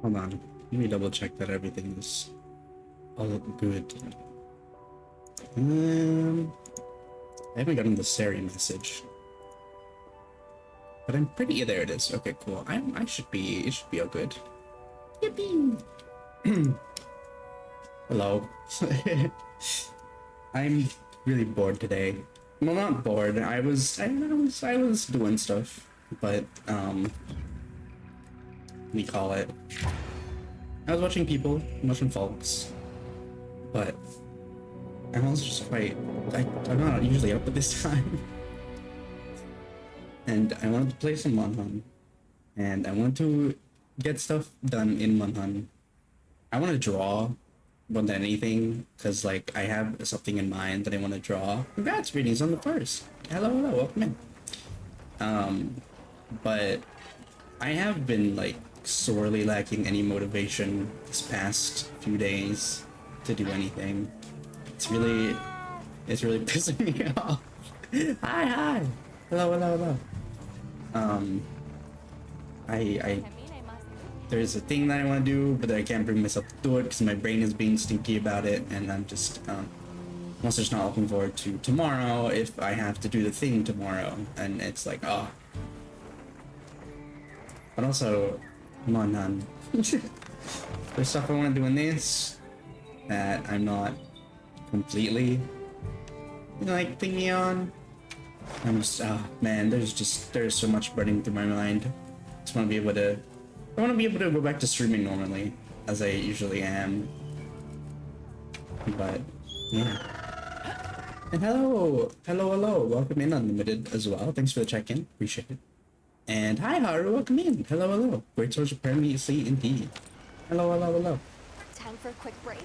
Hold on. Let me double check that everything is all good. I haven't gotten the Sari message. But I'm pretty, yeah, there it is. Okay, cool. I should be, it should be all good. Yippee! Hello. I'm really bored today. Well, not bored. I was doing stuff, but we call it. I was watching people, watching folks, but I'm also just quite. I'm not usually up at this time, and I wanted to play some Monhan, and I wanted to get stuff done in Monhan. I want to draw more than anything, because like I have something in mind that I want to draw. Congrats, readings on the first. Hello, hello, welcome in. But I have been like sorely lacking any motivation this past few days to do anything. It's really pissing me off. Hi. Hello, hello, hello. I there's a thing that I want to do, but I can't bring myself to do it because my brain is being stinky about it, and I'm just also just not looking forward to tomorrow if I have to do the thing tomorrow, and it's like, oh. But also, come on, none. There's stuff I want to do in this that I'm not completely like thinking on. I'm just, oh man, there's so much burning through my mind. Just want to be able to. I want to be able to go back to streaming normally, as I usually am. But, yeah. And hello, welcome in Unlimited as well. Thanks for the check-in, appreciate it. And hi Haru, welcome in. Hello. Great source of permanency indeed. Hello. Time for a quick break.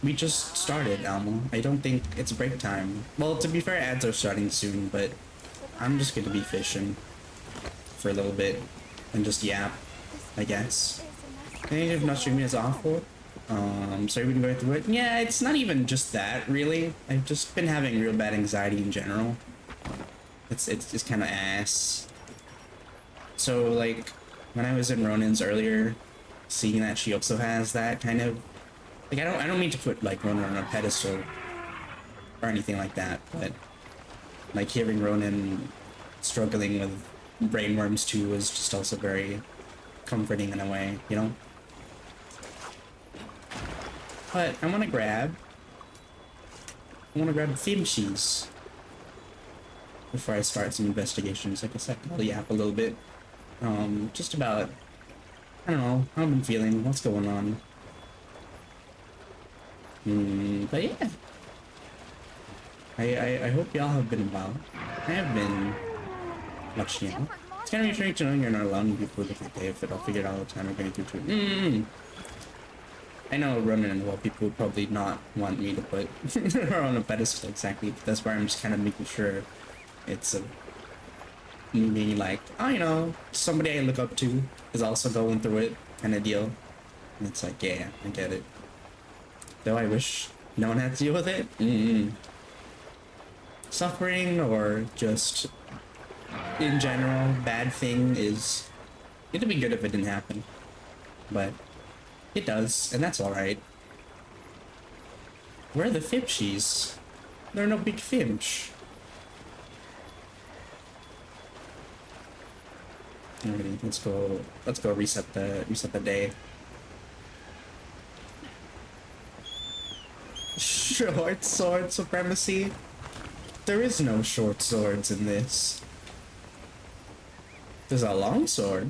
We just started, Alma. I don't think it's break time. Well, to be fair, ads are starting soon, but I'm just gonna be fishing for a little bit. And just yap, I guess. I think if not streaming is awful. Sorry we can go through it. Yeah, it's not even just that, really. I've just been having real bad anxiety in general. It's just kind of ass. So, like, when I was in Ronin's earlier, seeing that she also has that kind of... Like, I don't mean to put, like, Ronin on a pedestal or anything like that, but, like, hearing Ronin struggling with brainworms too is just also very comforting in a way, you know? But I want to grab Fimshies before I start some investigations. Like I said, I'll yap a little bit. Just about, I don't know, how I've been feeling, what's going on. But yeah. I hope y'all have been well. I have been much, you know. It's kind of reassuring to know you're not alone. People look like they have it all figured out all the time. Are going through too. I know Ronan and well, people would probably not want me to put her on a pedestal exactly, but that's where I'm just kind of making sure it's me being like, oh, you know, somebody I look up to is also going through it kind of deal. And it's like, yeah, I get it. Though I wish no one had to deal with it. Suffering or just in general, bad thing is, it'd be good if it didn't happen, but it does, and that's alright. Where are the Fimshies? There are no big Finch. Alrighty, let's go reset the day. Short sword supremacy? There is no short swords in this. There's a long sword.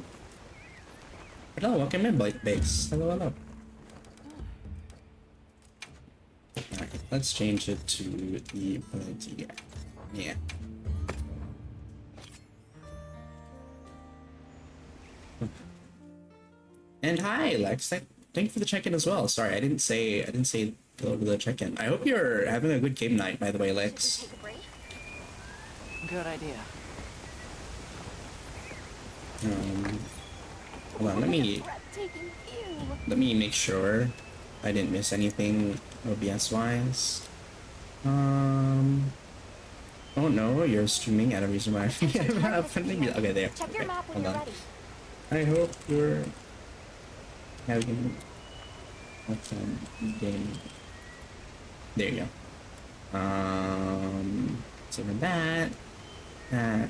Hello, welcome in, Blake Base. Hello. Alright, let's change it to the ability. Yeah. And hi, Lex. Thank you for the check-in as well. Sorry, I didn't say hello to the check-in. I hope you're having a good game night, by the way, Lex. Good idea. Hold on, let me make sure I didn't miss anything OBS wise. Oh no, you're streaming at a reason why. Okay, there. Check your map when Hold you're on. ready. I hope you're Having okay, game. There you go. So for that, that.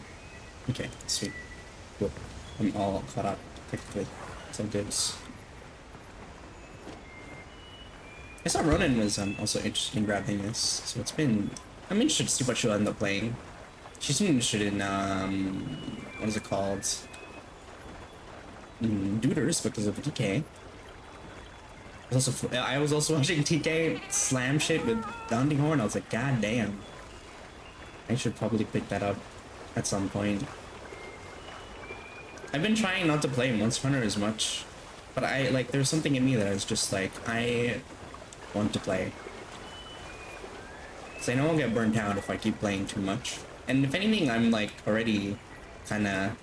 Okay, sweet. Cool. I'm all caught up technically. So good. I saw Ronan was also interested in grabbing this, so it's been. I'm interested to see what she'll end up playing. She's interested in what is it called? Duders because of the TK. I was also watching TK slam shit with Bounding Horn. I was like, God damn. I should probably pick that up at some point. I've been trying not to play Monster Hunter as much, but I like there's something in me that is just like I want to play. So I know I'll get burnt out if I keep playing too much. And if anything, I'm like already kind of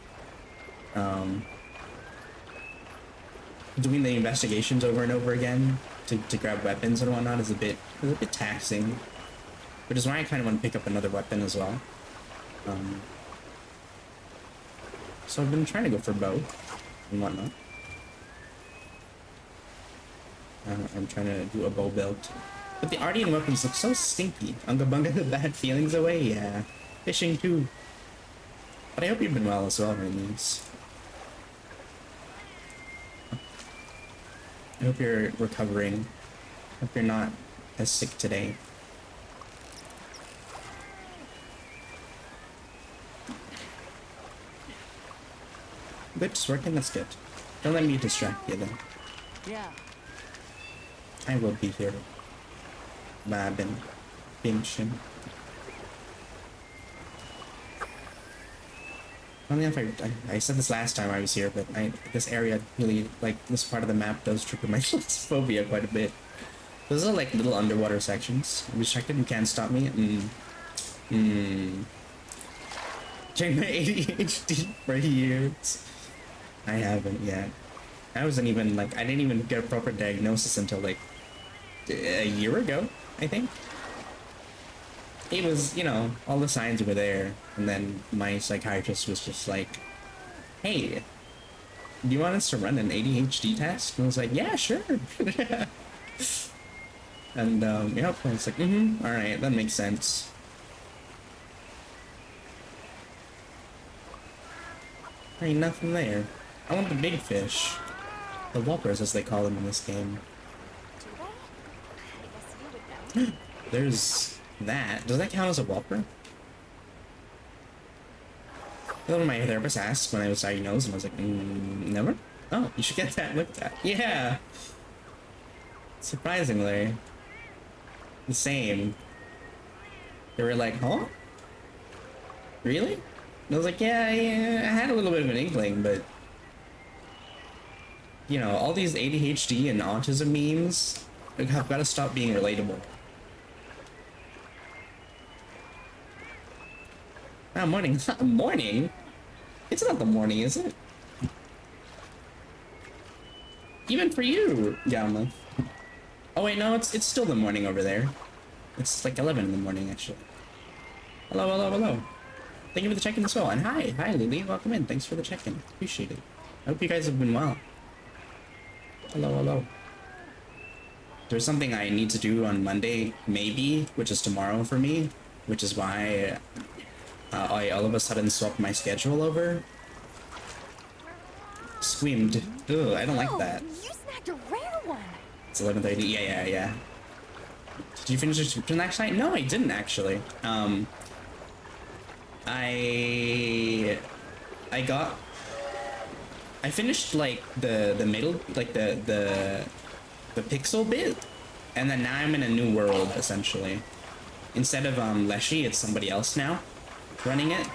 doing the investigations over and over again to grab weapons and whatnot is a bit taxing, which is why I kind of want to pick up another weapon as well. So I've been trying to go for bow and whatnot. I'm trying to do a bow build, but the Ardean weapons look so stinky. Unga bunga the bad feelings away. Yeah, fishing too. But I hope you've been well as well, Rainies. I hope you're recovering. Hope you're not as sick today. Good, just working, that's good. Don't let me distract you then. Yeah. I will be here. Babin. Pingshin. I don't know if I said this last time I was here, but this area really, like, this part of the map does trigger my phobia quite a bit. Those are like little underwater sections. I'm distracted, you can't stop me. Check my ADHD for years. I haven't yet. I wasn't even like, I didn't even get a proper diagnosis until like a year ago, I think. It was, you know, all the signs were there, and then my psychiatrist was just like, hey, do you want us to run an ADHD test? And I was like, yeah, sure. And yeah, I was like, all right, that makes sense. There ain't nothing there. I want the big fish. The whoppers, as they call them in this game. There's that. Does that count as a whopper? That's what my therapist asked when I was diagnosed, and I was like, never? Oh, you should get that looked at. Yeah! Surprisingly. The same. They were like, huh? Really? And I was like, yeah, I had a little bit of an inkling, but... You know, all these ADHD and autism memes have got to stop being relatable. Ah, morning. Morning? It's not the morning, is it? Even for you, Gamma. Oh wait, no, it's still the morning over there. It's like 11 in the morning, actually. Hello, hello, hello. Thank you for the check-in as well. And hi, Lily. Welcome in. Thanks for the check-in. Appreciate it. I hope you guys have been well. Hello, hello. There's something I need to do on Monday, maybe, which is tomorrow for me, which is why I all of a sudden swapped my schedule over. Screamed. Ugh, I don't like that. You snagged a rare one. It's 11:30. Yeah. Did you finish your description last night? No, I didn't actually. I finished like the middle, like the pixel bit, and then now I'm in a new world essentially. Instead of Leshy, it's somebody else now running it.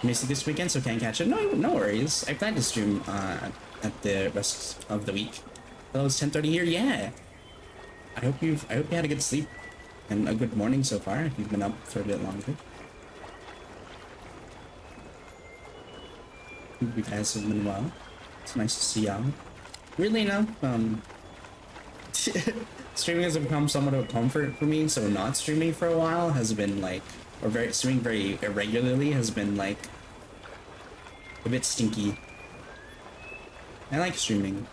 Missed it this weekend, so can't catch it. No worries. I plan to stream at the rest of the week. Hello, it's 10:30 here. Yeah. I hope you had a good sleep and a good morning so far. If you've been up for a bit longer. Hope you guys have been well. It's nice to see y'all. Weirdly enough, streaming has become somewhat of a comfort for me. So not streaming for a while has been like, or streaming very irregularly has been like a bit stinky. I like streaming.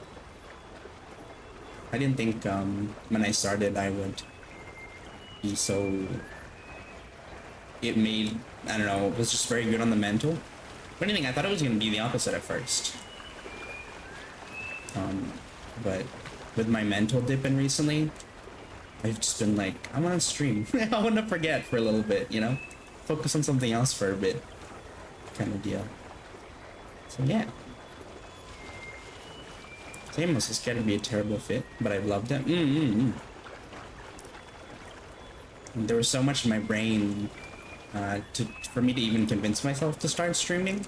I didn't think when I started I would be so. It made, I don't know, it was just very good on the mental. If anything, I thought it was gonna be the opposite at first. But with my mental dipping recently, I've just been like, I want to stream. I want to forget for a little bit, you know? Focus on something else for a bit. Kind of deal. So yeah. Amos is going to be a terrible fit, but I loved it. There was so much in my brain for me to even convince myself to start streaming.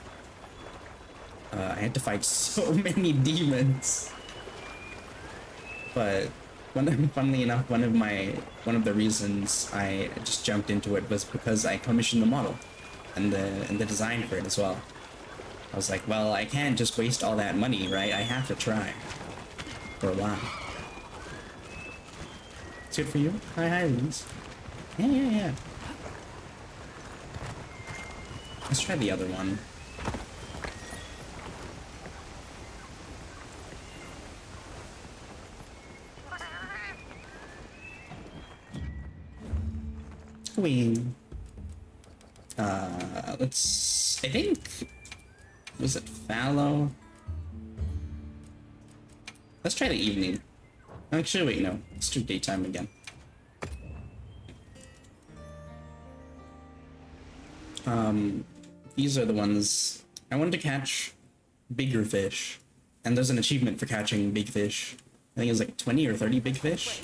I had to fight so many demons. But funnily enough, one of the reasons I just jumped into it was because I commissioned the model and the design for it as well. I was like, well, I can't just waste all that money, right? I have to try for a while. It's good for you. Hi, Louise. Yeah. Let's try the other one. I think, was it fallow? Let's try the evening. Actually, wait, no. Let's do daytime again. These are the ones I wanted to catch bigger fish, and there's an achievement for catching big fish. I think it was like 20 or 30 big fish.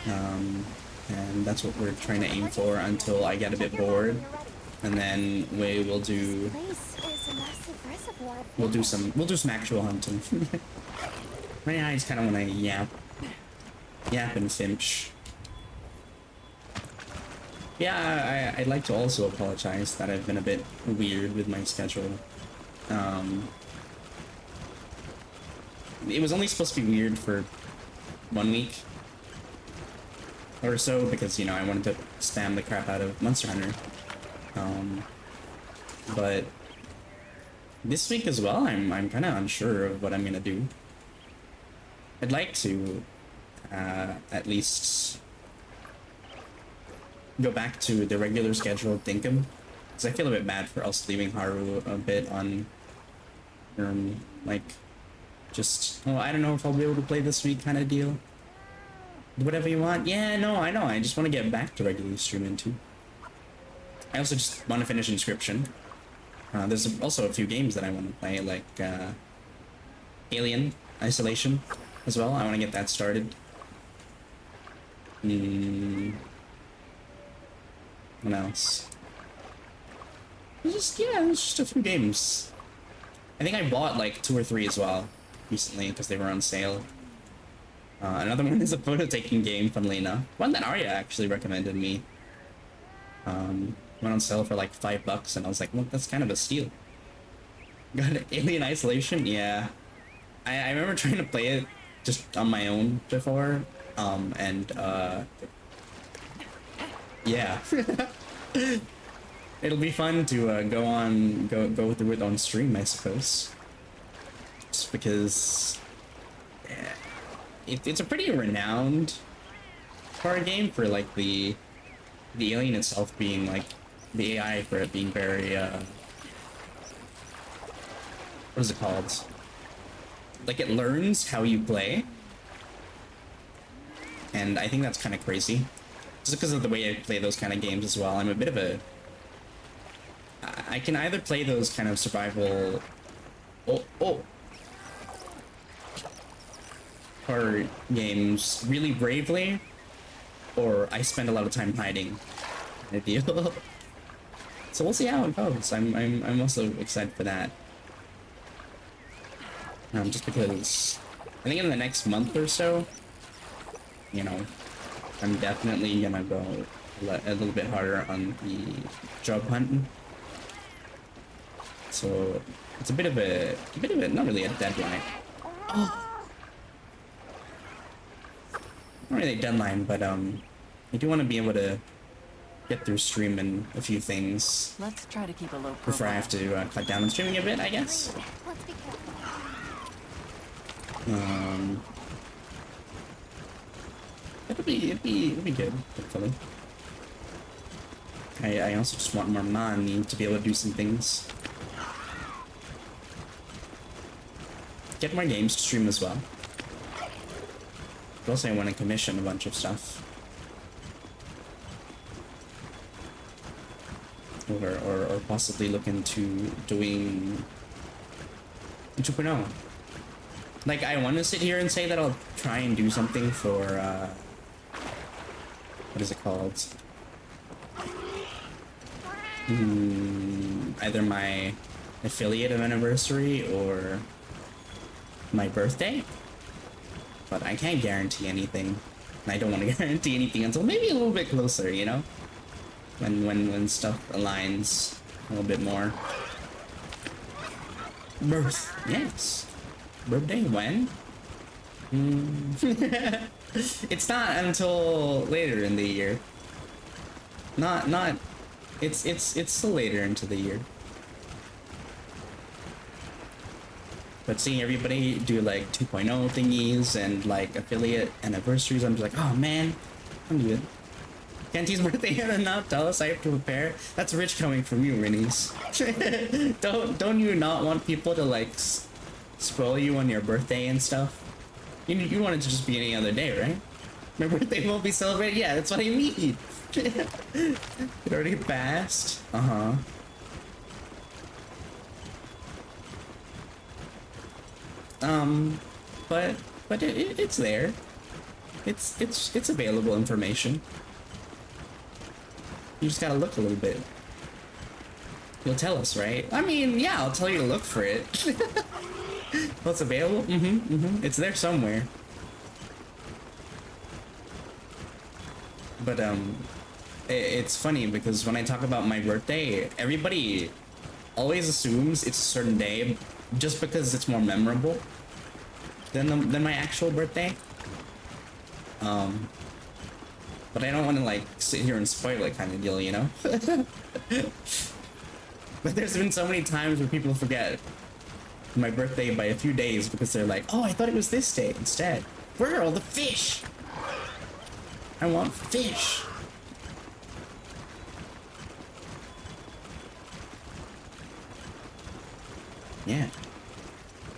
And that's what we're trying to aim for until I get a bit bored, and then we'll do some actual hunting. My eyes kind of want to yap and finch. Yeah, I'd like to also apologize that I've been a bit weird with my schedule. It was only supposed to be weird for 1 week or so because, you know, I wanted to spam the crap out of Monster Hunter. But this week as well, I'm kind of unsure of what I'm gonna do. I'd like to at least go back to the regular scheduled Dinkum, because I feel a bit bad for us leaving Haru a bit on, like, just, oh, I don't know if I'll be able to play this week kind of deal. Whatever you want. Yeah, no, I know. I just want to get back to regularly streaming too. I also just want to finish Inscription. There's also a few games that I want to play, like Alien Isolation as well. I want to get that started. What else? It's just a few games. I think I bought like 2 or 3 as well recently because they were on sale. Another one is a photo taking game, funnily enough. One that Arya actually recommended me. Went on sale for like $5, and I was like, well, that's kind of a steal. Got Alien Isolation? Yeah. I remember trying to play it just on my own before, yeah. It'll be fun to go through it on stream, I suppose. Just because it's a pretty renowned horror game for like the alien itself being like the AI for it being very what is it called? Like it learns how you play, and I think that's kind of crazy. Just because of the way I play those kind of games as well. I'm a bit of a... I can either play those kind of survival... horror games really bravely, or I spend a lot of time hiding. Ideal. So we'll see how it goes. I'm also excited for that. Just because I think in the next month or so, you know, I'm definitely gonna go a little bit harder on the job hunting. So it's a bit of a not really a deadline. Oh. Not really a deadline, but I do want to be able to get through streaming a few things. Let's try to keep a low profile. Before I have to cut down on streaming a bit, I guess. Um, it'll be good, hopefully. I also just want more money to be able to do some things. Get more games to stream as well. Also, I want to commission a bunch of stuff. Or possibly look into doing 2.0. Like, I want to sit here and say that I'll try and do something for, what is it called? Either my affiliate anniversary or my birthday. But I can't guarantee anything. And I don't want to guarantee anything until maybe a little bit closer, you know? When stuff aligns a little bit more. Birth, yes. Birthday when? It's not until later in the year. It's still later into the year. But seeing everybody do like 2.0 thingies and like affiliate anniversaries, I'm just like, oh man, I'm good. Kenty's birthday and not tell us I have to prepare. That's rich coming from you, Rinnies. don't you not want people to like spoil you on your birthday and stuff? You want it to just be any other day, right? My birthday won't be celebrated. Yeah, that's what I mean. It already passed. But it's there. It's available information. You just gotta look a little bit. You'll tell us, right? I mean, yeah, I'll tell you to look for it. What's available? It's there somewhere. But it's funny because when I talk about my birthday, everybody always assumes it's a certain day just because it's more memorable than my actual birthday. But I don't want to like sit here and spoil it kind of deal, you know? But there's been so many times where people forget my birthday by a few days because they're like, oh, I thought it was this day instead. Where are all the fish? I want fish. Yeah.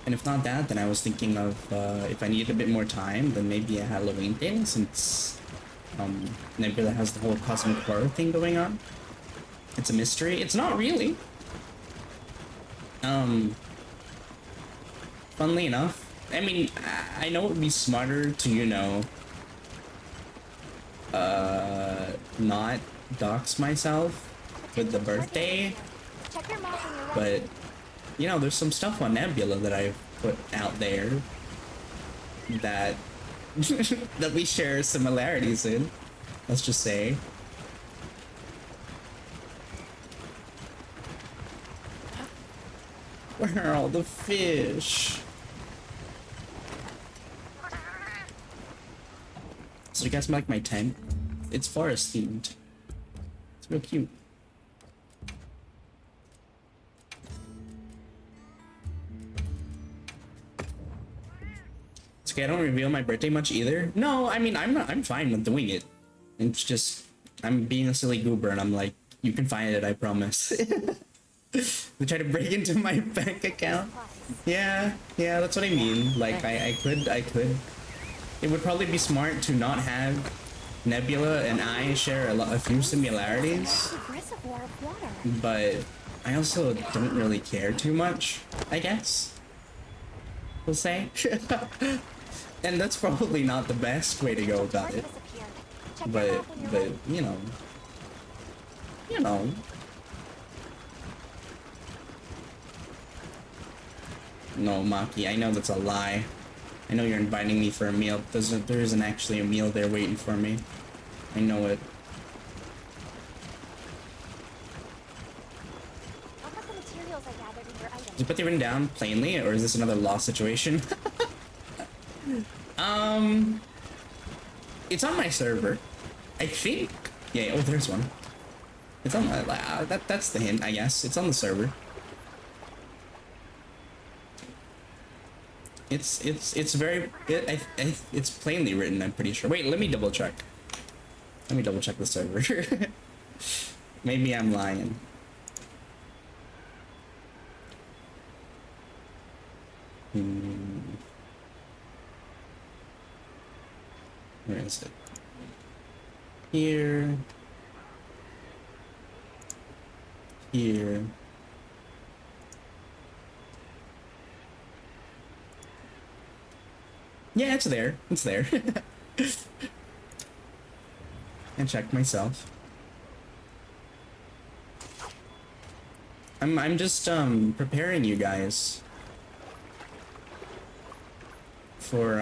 And if not that, then I was thinking of if I needed a bit more time, then maybe a Halloween thing, since Nebula has the whole cosmic horror thing going on. It's a mystery. It's not really. Funnily enough, I mean, I know it would be smarter to, you know, not dox myself with the birthday, but, you know, there's some stuff on Nebula that I've put out there that that we share similarities in, let's just say. Where are all the fish? So you guys like my tent? It's forest themed. It's real cute. It's okay, I don't reveal my birthday much either. No, I mean, I'm fine with doing it. It's just, I'm being a silly goober and I'm like, you can find it, I promise. They try to break into my bank account. Yeah, that's what I mean. Like, I could. It would probably be smart to not have Nebula and I share a few similarities. But I also don't really care too much, I guess. We'll say. And that's probably not the best way to go about it. But you know. No, Maki, I know that's a lie. I know you're inviting me for a meal. There isn't actually a meal there waiting for me. I know it. Did you put the written down plainly, or is this another lost situation? It's on my server, I think. Yeah. Oh, there's one. It's on my. That's the hint, I guess. It's on the server. It's very it's plainly written. I'm pretty sure. Wait, let me double check. Let me double check the server. Maybe I'm lying. Where is it? Here. Here. Yeah, it's there. It's there. And check myself. I'm just preparing you guys for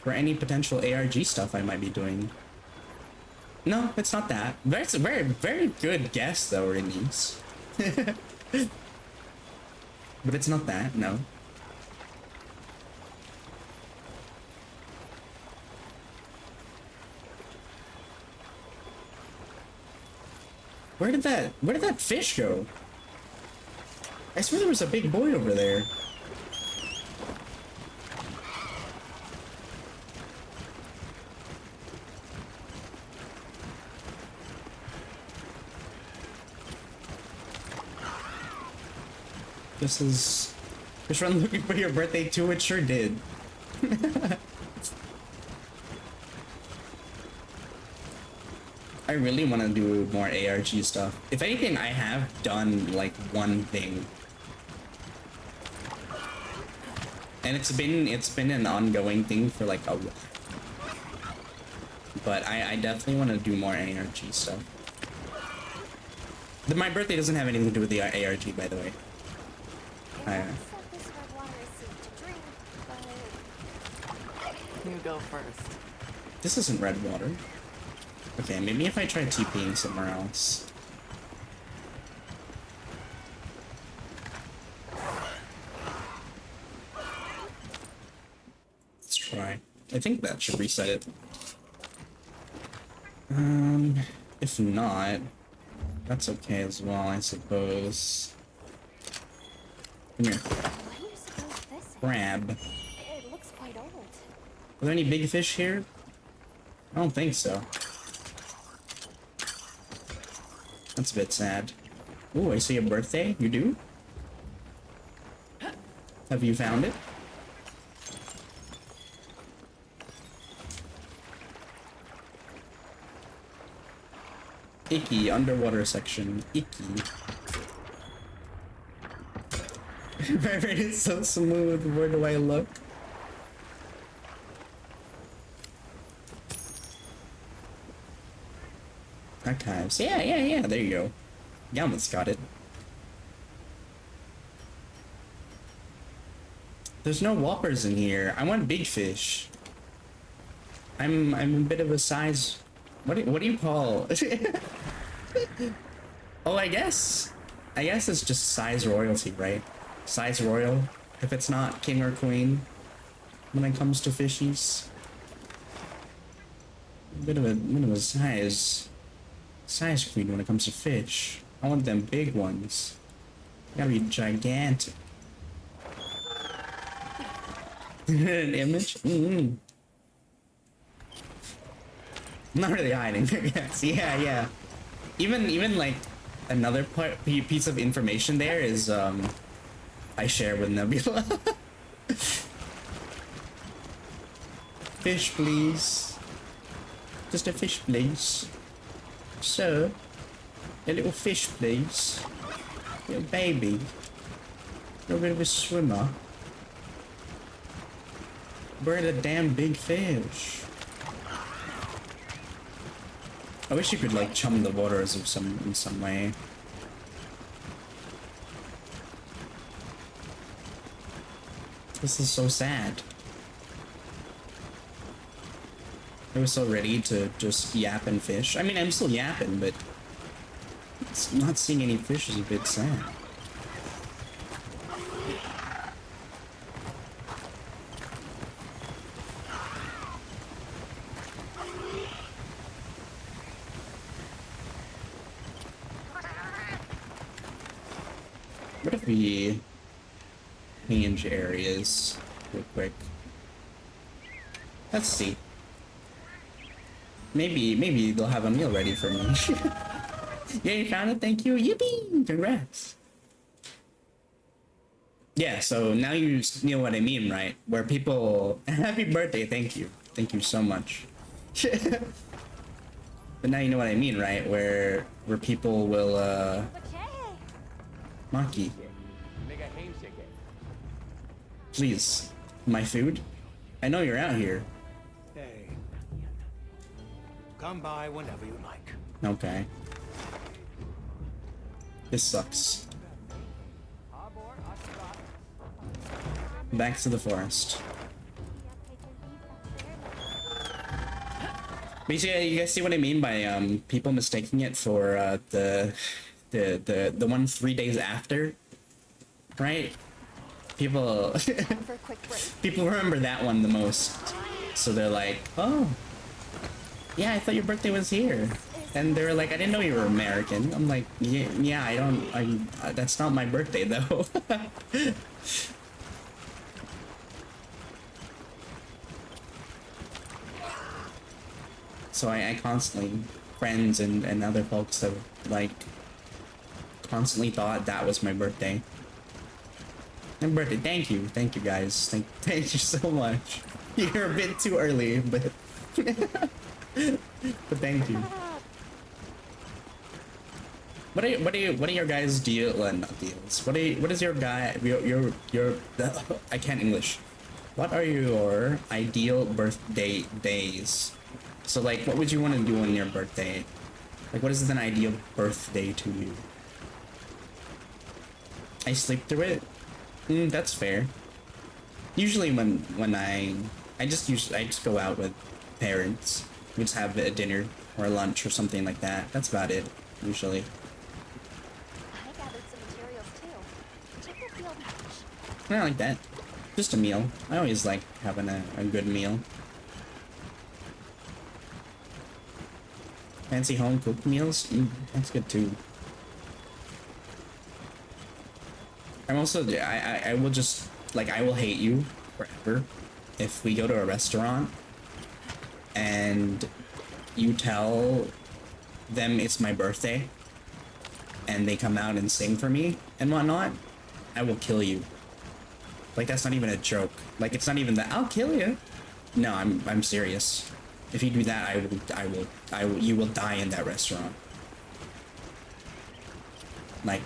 any potential ARG stuff I might be doing. No, it's not that. That's a very, very good guess though, Rinies. But it's not that, no. Where did that fish go? I swear there was a big boy over there. This is fish run looking for your birthday too. It sure did. I really want to do more ARG stuff. If anything, I have done like one thing, and it's been an ongoing thing for like a while. But I definitely want to do more ARG stuff. My birthday doesn't have anything to do with the ARG, by the way. You go first. This isn't red water. Okay, maybe if I try TPing somewhere else. Let's try. I think that should reset it. If not, that's okay as well, I suppose. Come here. Crab. It looks quite old. Are there any big fish here? I don't think so. That's a bit sad. Ooh, I see a birthday. You do? Have you found it? Icky, underwater section. Icky. My brain is so smooth. Where do I look? Archives. Yeah. There you go. You almost got it. There's no whoppers in here. I want big fish. I'm a bit of a size. What do you call? Oh, I guess it's just size royalty, right? Size royal. If it's not king or queen, when it comes to fishies, a bit of a size queen when it comes to fish. I want them big ones. Gotta be gigantic. An image? I'm not really hiding. Yes, yeah. Even like another piece of information there is I share with Nebula. Fish, please. Just a fish, please. Sir, a little fish, please. Little baby. A little bit of a swimmer. Where the damn big fish? I wish you could like chum the waters in some way. This is so sad. I was so ready to just yap and fish. I mean, I'm still yapping, but not seeing any fish is a bit sad. What if we change areas? real quick. Let's see. Maybe they'll have a meal ready for me. Yeah, you found it. Thank you. Yippee! Congrats. Yeah, so now you know what I mean, right? Where people, happy birthday, thank you so much. But now you know what I mean, right? Where people will Maki, please, my food. I know you're out here. Hey. Come by whenever you like. Okay. This sucks. Back to the forest. Basically, you guys see what I mean by people mistaking it for the one 3 days after, right? People For a quick break. people remember that one the most, so they're like, oh, yeah, I thought your birthday was here, and they're like, I didn't know you were American. I'm like, yeah, that's not my birthday though. So I constantly, friends and other folks have like constantly thought that was my birthday. My birthday, thank you guys, thank you so much. You're a bit too early, but but thank you. What are your guys' deal? Not deals. What is your guy your I can't English. What are your ideal birthday days? So like, what would you want to do on your birthday? Like, what is an ideal birthday to you? I sleep through it. That's fair. Usually when I just go out with parents. We just have a dinner or a lunch or something like that. That's about it, usually. I gathered some materials too. Check the field patch. Not like that. Just a meal. I always like having a good meal. Fancy home cooked meals? That's good too. I'm also, I will just, like, I will hate you forever if we go to a restaurant and you tell them it's my birthday and they come out and sing for me and whatnot. I will kill you. Like, that's not even a joke. Like, it's not even that I'll kill you. No, I'm serious. If you do that, I will, you will die in that restaurant. Like,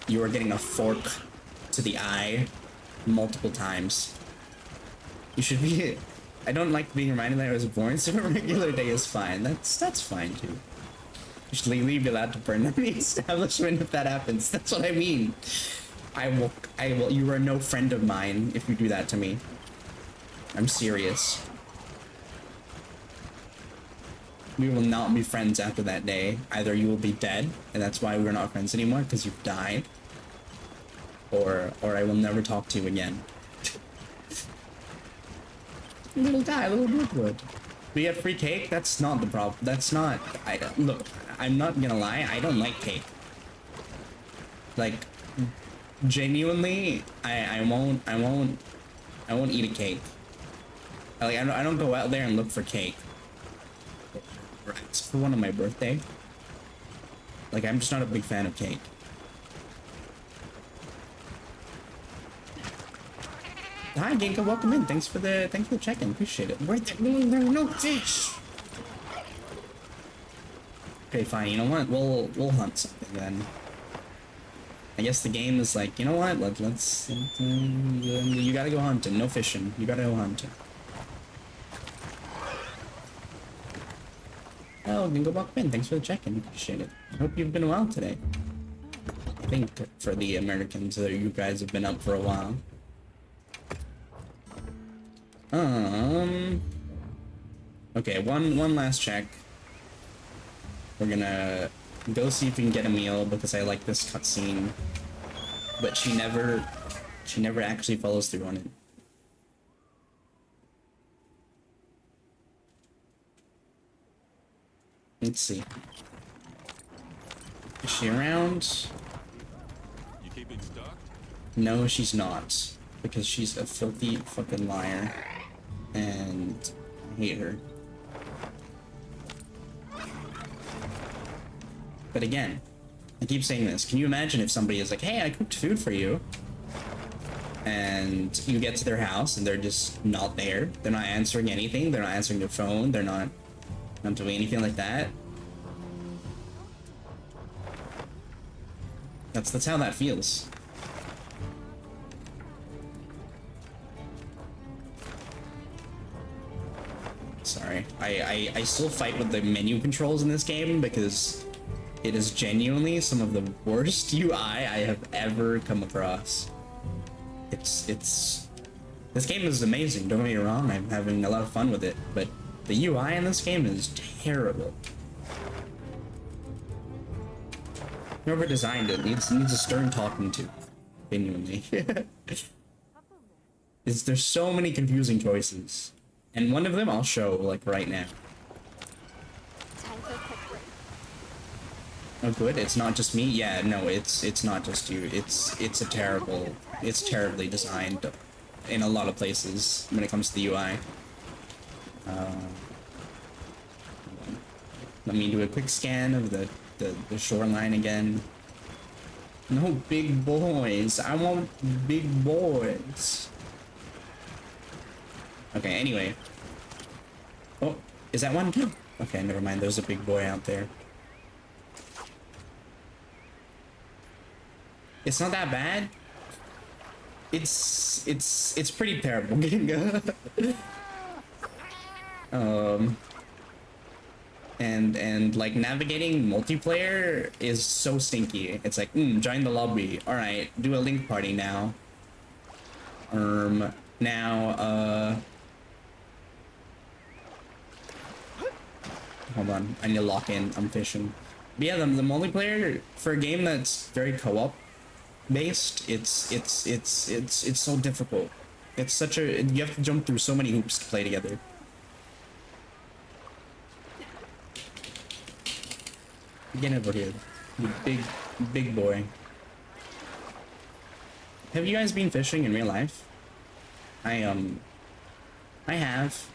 you are getting a fork to the eye multiple times. You should be, I don't like being reminded that I was born, so a regular day is fine. That's fine too. You should legally be allowed to burn them in the establishment if that happens. That's what I mean. I will, you are no friend of mine if you do that to me. I'm serious. We will not be friends after that day. Either you will be dead, and that's why we're not friends anymore, because you've died. Or I will never talk to you again. Little guy, little Brookwood. We have free cake? That's not the problem. That's not, look, I'm not gonna lie, I don't like cake. Like, genuinely, I won't eat a cake. Like, I don't go out there and look for cake. For one on my birthday. Like, I'm just not a big fan of cake. Hi Ginka, welcome in. Thanks for the check-in. Appreciate it. Where there no fish. Okay, fine. You know what? We'll hunt something then. I guess the game is like, you know what? Let's you gotta go hunting. No fishing. You gotta go hunting. Oh, Ginka, welcome in. Thanks for the check-in. Appreciate it. I hope you've been well today. I think for the Americans, you guys have been up for a while. Okay, one last check. We're gonna go see if we can get a meal because I like this cutscene, but she never actually follows through on it. Let's see. Is she around? You keeping stocked? No, she's not. because she's a filthy fucking liar. And I hate her. But again, I keep saying this. Can you imagine if somebody is like, hey, I cooked food for you. And you get to their house and they're just not there. They're not answering anything. They're not answering their phone. They're not doing anything like that. That's how that feels. Sorry. I still fight with the menu controls in this game because it is genuinely some of the worst UI I have ever come across. This game is amazing, don't get me wrong, I'm having a lot of fun with it, but the UI in this game is terrible. Whoever designed it needs a stern talking to, genuinely. There's so many confusing choices, and one of them I'll show, like, right now. Time for a quick break. Oh good, it's not just me? Yeah, no, it's not just you. It's terribly designed in a lot of places when it comes to the UI. Let me do a quick scan of the shoreline again. No big boys. I want big boys. Okay, anyway. Oh, is that one? Okay, never mind. There's a big boy out there. It's not that bad. It's pretty terrible. And like navigating multiplayer is so stinky. It's like, join the lobby. All right, do a link party now. Hold on, I need to lock in. I'm fishing. But yeah, the multiplayer for a game that's very co-op based, it's so difficult. It's such a, you have to jump through so many hoops to play together. Get over here, you big boy. Have you guys been fishing in real life? I have,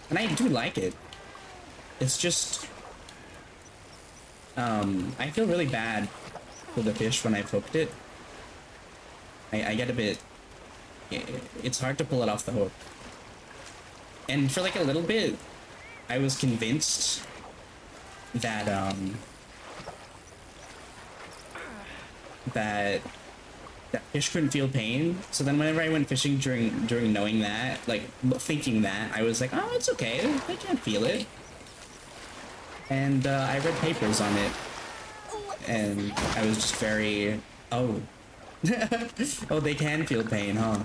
and I do like it. It's just I feel really bad for the fish when I've hooked it. I get a bit, it's hard to pull it off the hook. And for like a little bit, I was convinced that that fish couldn't feel pain. So then whenever I went fishing during knowing that, like thinking that, I was like, oh, it's okay, they can't feel it. And I read papers on it, and I was just very, oh. Oh, they can feel pain, huh?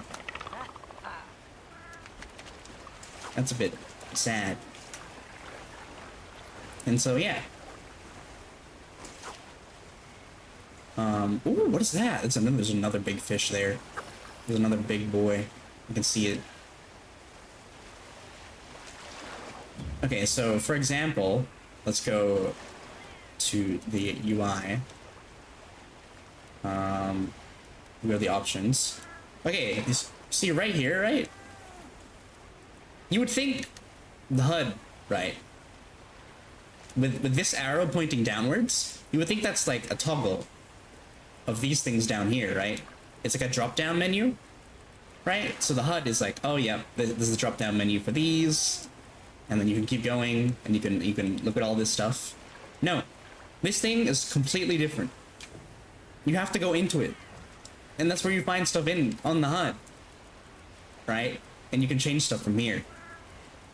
That's a bit sad. And so, yeah. Ooh, what is that? There's another big fish there. There's another big boy. You can see it. Okay, so for example, let's go to the UI. We go to the options. Okay, see right here, right? You would think the HUD, right? With this arrow pointing downwards, you would think that's like a toggle of these things down here, right? It's like a drop-down menu, right? So the HUD is like, oh yeah, this is the drop-down menu for these, and then you can keep going, and you can look at all this stuff. No, this thing is completely different. You have to go into it, and that's where you find stuff on the HUD, right? And you can change stuff from here,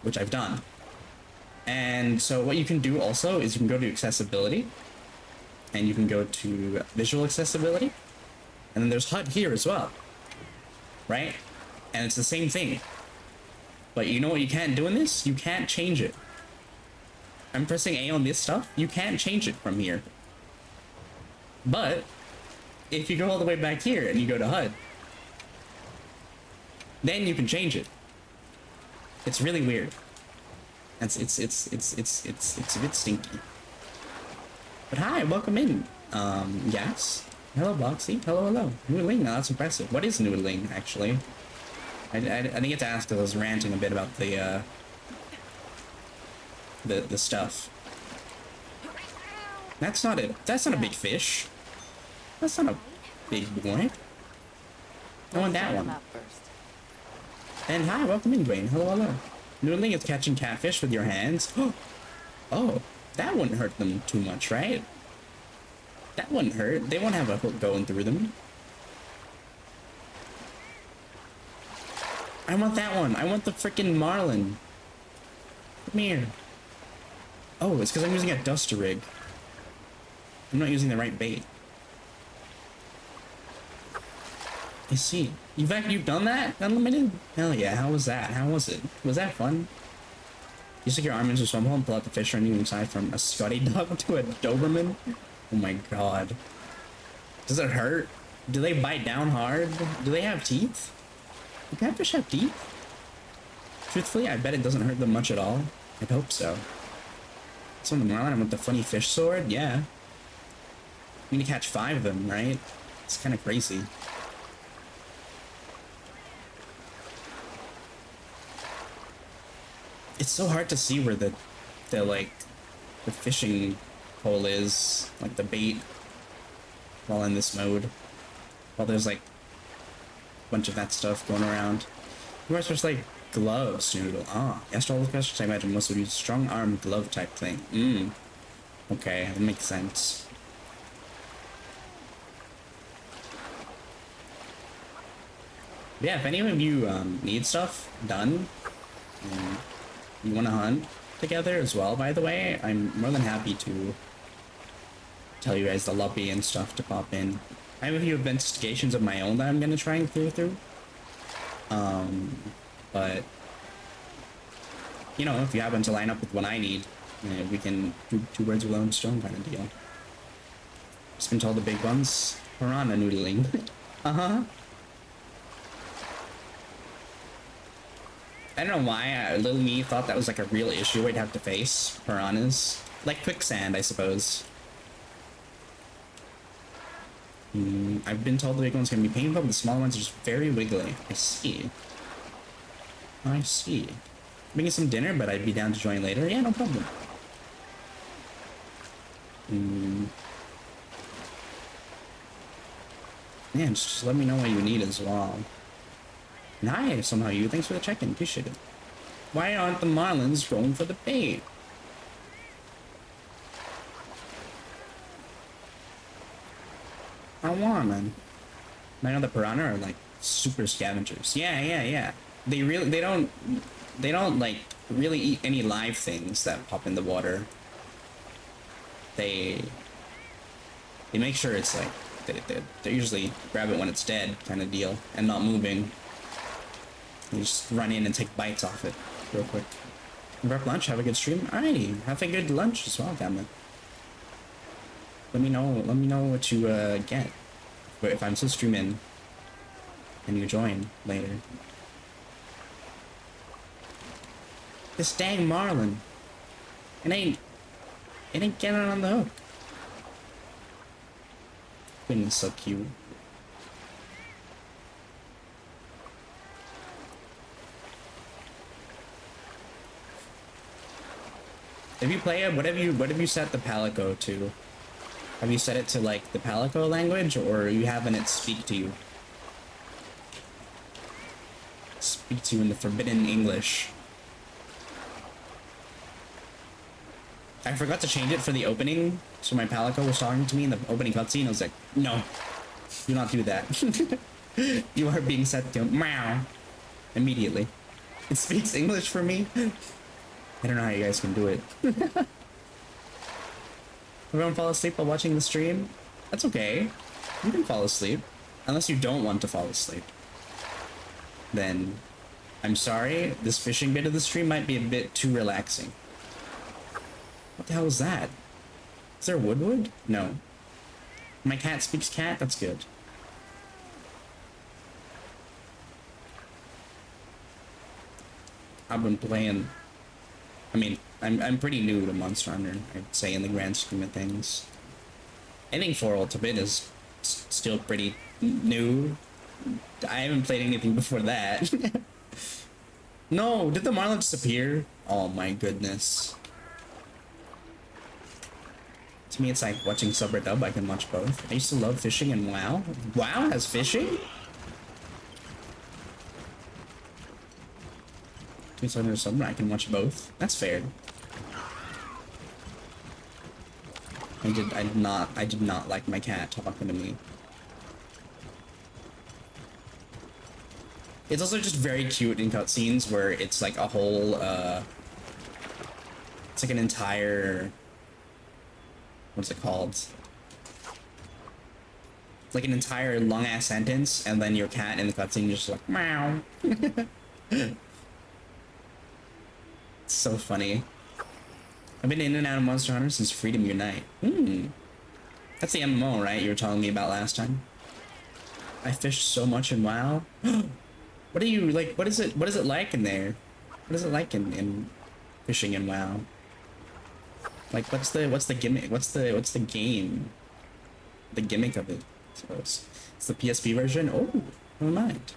which I've done. And so what you can do also is you can go to accessibility, and you can go to visual accessibility, and then there's HUD here as well, right? And it's the same thing. But you know what you can't do in this? You can't change it. I'm pressing A on this stuff. You can't change it from here. But if you go all the way back here and you go to HUD, then you can change it. It's really weird. It's a bit stinky. But hi, welcome in, Gas. Hello, Boxy. Hello, hello. Noodling? No, that's impressive. What is noodling, actually? I didn't get to ask because I was ranting a bit about the stuff. That's not a big fish. That's not a big boy. I want that one. Up first. And hi, welcome in, Brain. Hello, hello. Noodling is catching catfish with your hands. Oh, that wouldn't hurt them too much, right? That wouldn't hurt. They won't have a hook going through them. I want that one. I want the freaking marlin. Come here. Oh, it's because I'm using a duster rig. I'm not using the right bait. I see. You've done that? Unlimited? Hell yeah, how was that? How was it? Was that fun? You stick your arm into a swim hole and pull out the fish on you inside from a Scotty dog to a Doberman? Oh my god. Does it hurt? Do they bite down hard? Do they have teeth? Do catfish have teeth? Truthfully, I bet it doesn't hurt them much at all. I'd hope so. So the marlin with the funny fish sword? Yeah. You need to catch 5 of them, right? It's kind of crazy. It's so hard to see where the fishing hole is, like the bait, while in this mode. While there's like a bunch of that stuff going around. You are supposed to like gloves, Noodle. Ah, yes to all the questions I imagine most would use strong arm glove type thing. Okay, that makes sense. Yeah, if any of you need stuff done, and you want to hunt together as well, by the way, I'm more than happy to tell you guys the lobby and stuff to pop in. I have a few investigations of my own that I'm going to try and clear through. But, you know, if you happen to line up with what I need, we can do 2 birds with one stone kind of deal. Just been told the big ones. Piranha noodling. Uh-huh. I don't know why little me thought that was like a real issue I'd have to face. Piranhas. Like quicksand, I suppose. I've been told the big ones can be painful, but the smaller ones are just very wiggly. I see. I see. Bringing some dinner, but I'd be down to join later. Yeah, no problem. Yeah, just let me know what you need as well. And hi, somehow you. Thanks for the check-in. Appreciate it. Why aren't the marlins going for the bait? I want, man. I know the piranha are like super scavengers. Yeah. They don't like really eat any live things that pop in the water. They make sure it's like they usually grab it when it's dead kind of deal and not moving. You just run in and take bites off it real quick. Wrap lunch, have a good stream. Alrighty, have a good lunch as well, damn it. Let me know what you get. But if I'm still streaming and you join later. This dang marlin. It ain't getting on the hook. Quinn is so cute. If you play it, what have you set the Palico to? Have you set it to like the Palico language, or are you having it speak to you? Speak to you in the forbidden English. I forgot to change it for the opening, so my Palico was talking to me in the opening cutscene. I was like, no, do not do that. You are being set to meow immediately. It speaks English for me. I don't know how you guys can do it. Everyone fall asleep while watching the stream? That's okay. You can fall asleep. Unless you don't want to fall asleep. Then, I'm sorry, this fishing bit of the stream might be a bit too relaxing. What the hell is that? Is there Woodwood? No. My cat speaks cat? That's good. I've been playing... I mean, I'm pretty new to Monster Hunter, I'd say, in the grand scheme of things. I think 4 Ultimate is still pretty new. I haven't played anything before that. No, did the Marlin disappear? Oh my goodness. To me, it's like watching sub or dub. I can watch both. I used to love fishing and WoW. WoW has fishing? Or something. I can watch both. That's fair. I did not like my cat talking to me. It's also just very cute in cutscenes where it's like a whole, it's like an entire, what's it called? It's like an entire long ass sentence, and then your cat in the cutscene just like, meow. It's so funny. I've been in and out of Monster Hunter since Freedom Unite. That's the MMO, right? You were telling me about last time. I fished so much in WoW. What are you like? What is it like in there? What is it like in fishing in WoW? Like, what's the gimmick? What's the game? The gimmick of it, I suppose. It's the PSP version. Oh, never mind.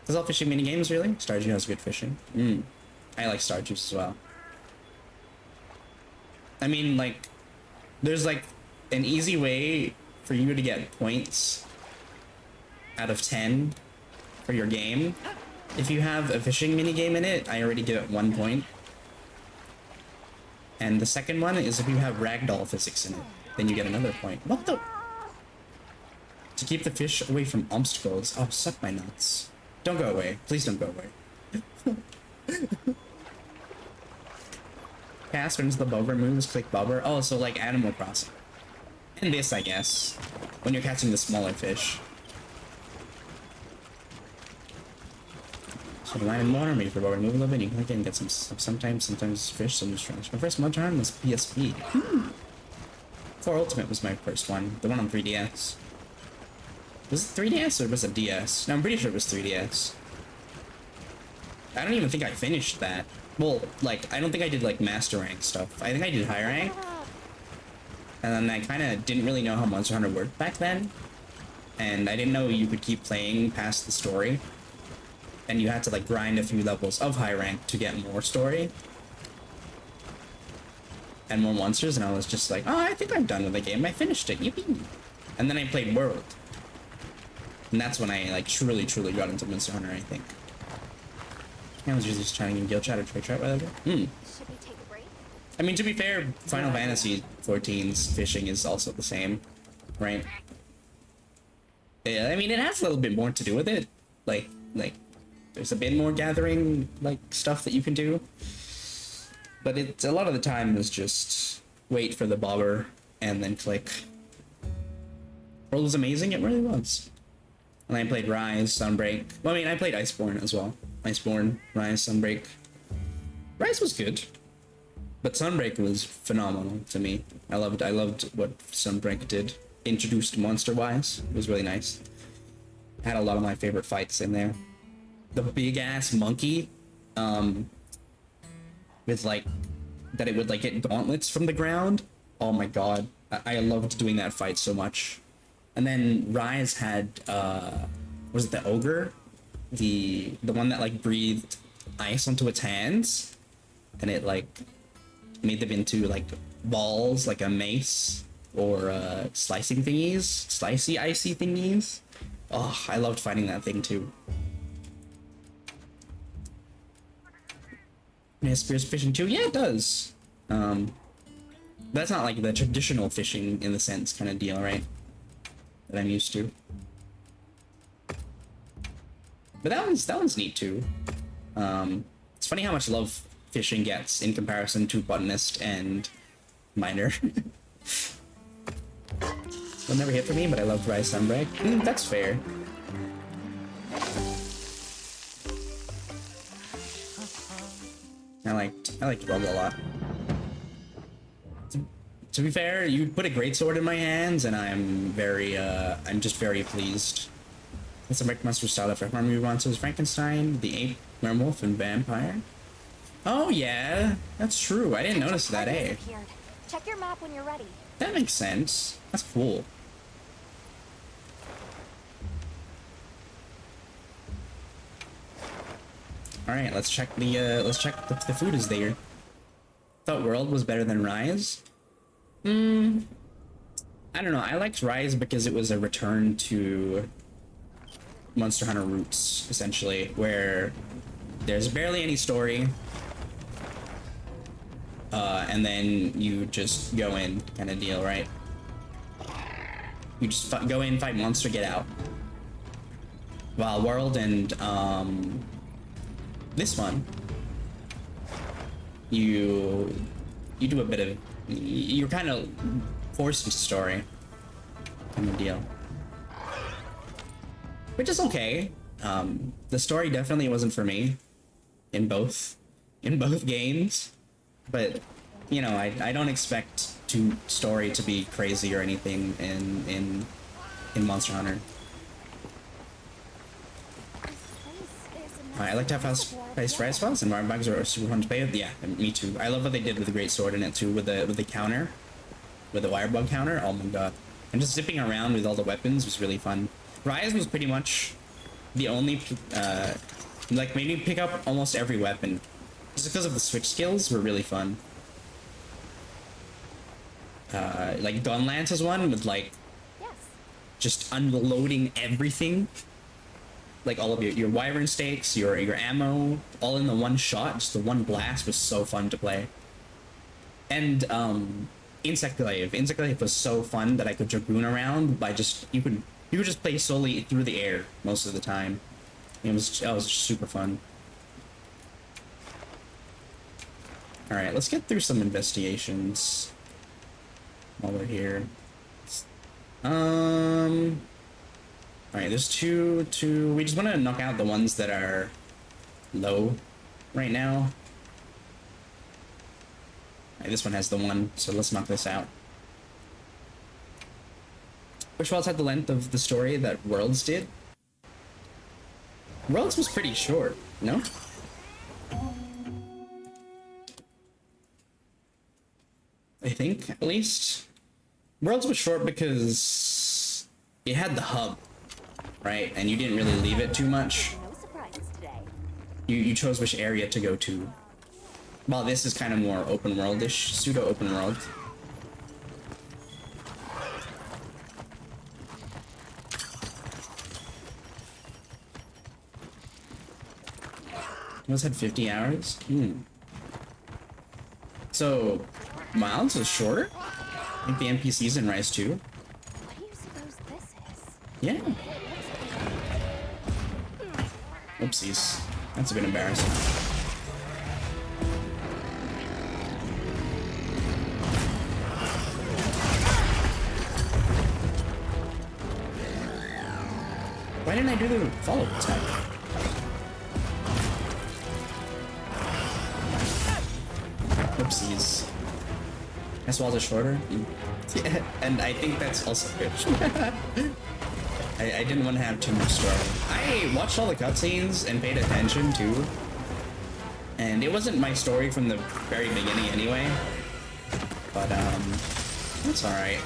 Does all fishing mini games really? Stardew has good fishing. I like Stardew as well. I mean, like, there's like an easy way for you to get points out of 10 for your game. If you have a fishing minigame in it, I already give it 1 point. And the second one is if you have ragdoll physics in it, then you get another point. What the? To keep the fish away from obstacles. Oh, suck my nuts. Don't go away. Please don't go away. Cast turns the bobber moves, click bobber. Oh, so like Animal Crossing. And this, I guess, when you're catching the smaller fish. So the line in water, maybe for bobber move a little bit, you can get some sometimes fish, sometimes trash. My first Monster Hunter was PSP. 4 Ultimate was my first one, the one on 3DS. Was it 3DS or was it DS? No, I'm pretty sure it was 3DS. I don't even think I finished that. Well, like, I don't think I did, like, Master Rank stuff. I think I did High Rank. And then I kind of didn't really know how Monster Hunter worked back then. And I didn't know you could keep playing past the story. And you had to, like, grind a few levels of High Rank to get more story. And more monsters, and I was just like, oh, I think I'm done with the game. I finished it, yippee. And then I played World. And that's when I, like, truly got into Monster Hunter, I think. I was just trying to get guild chat or trade chat, whatever. Should we take a break? I mean, to be fair, Final Fantasy XIV's fishing is also the same, right? Yeah, I mean, it has a little bit more to do with it. Like, there's a bit more gathering, like, stuff that you can do. But it's a lot of the time is just wait for the bobber and then click. World was amazing, it really was. And I played Rise, Sunbreak. Well, I mean, I played Iceborne as well. Iceborne, Rise, Sunbreak. Rise was good, but Sunbreak was phenomenal to me. I loved what Sunbreak did. Introduced monster-wise, it was really nice. Had a lot of my favorite fights in there. The big ass monkey, with like that it would like get gauntlets from the ground. Oh my god, I loved doing that fight so much. And then Rise had was it the ogre? The one that like breathed ice onto its hands and it like made them into like balls, like a mace or slicing thingies, slicey icy thingies. Oh, I loved fighting that thing too. Yeah, spears fishing too. Yeah, it does. That's not like the traditional fishing in the sense kind of deal, right? That I'm used to. But that one's neat too. It's funny how much love fishing gets in comparison to botanist and miner. Will never hit for me, but I love Rise Sunbreak. That's fair. I liked World a lot. To be fair, you put a greatsword in my hands, and I'm just very pleased. It's a monster style of movie monsters: Frankenstein, the ape, werewolf, and vampire. Oh yeah, that's true. I didn't notice that, eh? Check your map when you're ready. That makes sense. That's cool. All right, let's check the food is there. Thought World was better than Rise. I don't know. I liked Rise because it was a return to Monster Hunter roots, essentially, where there's barely any story, and then you just go in, kind of deal, right? You just go in, fight monster, get out. While World and this one, you do a bit of, you're kind of forced into story, kind of deal, which is okay. The story definitely wasn't for me in both games, but you know, I don't expect story to be crazy or anything in Monster Hunter. I like to have fast-paced rise files, and Mario bugs are super fun to play with. Yeah, me too. I love what they did with the Great Sword in it too, with the counter, with the wire bug counter. Oh my god! And just zipping around with all the weapons was really fun. Rise was pretty much the only like made me pick up almost every weapon, just because of the switch skills were really fun. Like Gunlance is one with like Yes. just unloading everything. Like all of your wyvern stakes, your ammo, all in the one shot. Just the one blast was so fun to play. And Insect Glaive was so fun that I could dragoon around by just you could just play solely through the air most of the time. That was super fun. All right, let's get through some investigations while we're here. All right, there's two. We just want to knock out the ones that are low right now. All right, this one has the one, so let's knock this out. Which Worlds had the length of the story that Worlds did? Worlds was pretty short, no? I think, at least. Worlds was short because it had the hub, right? And you didn't really leave it too much. No surprises today. You chose which area to go to. While this is kind of more open world-ish, pseudo open world. It was had 50 hours? So, Miles was shorter? I think the NPCs in Rise 2. What do you suppose this is? Yeah. Oopsies. That's a bit embarrassing. Why didn't I do the follow attack? Oopsies. As well as shorter. Yeah, and I think that's also good. I didn't want to have too much story. I watched all the cutscenes and paid attention too. And it wasn't my story from the very beginning anyway. But that's alright.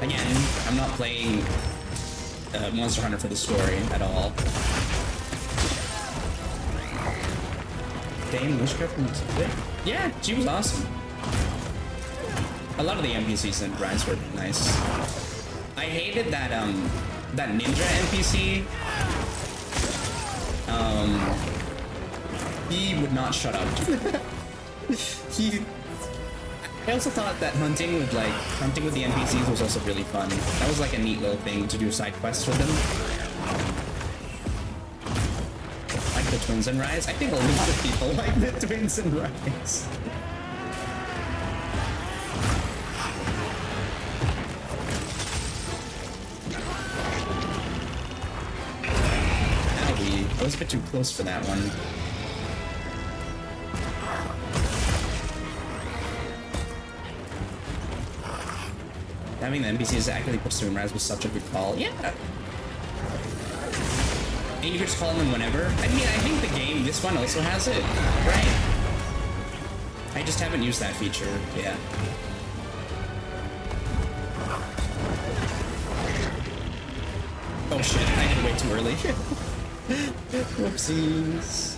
Again, I'm not playing Monster Hunter for the story at all. Dame Witchcraft from yeah, she was awesome. A lot of the NPCs in Rise were nice. I hated that that ninja NPC. He would not shut up. I also thought that hunting with the NPCs was also really fun. That was like a neat little thing to do side quests with them. Like the twins in Rise. I think a lot of people like the twins in Rise. I was a bit too close for that one. Having the NPCs actually pursue in Rise was such a good call. Yeah. And you could just call them whenever. I mean, I think the game, this one also has it, right? I just haven't used that feature, yeah. Oh shit, I did it way too early. Whoopsies.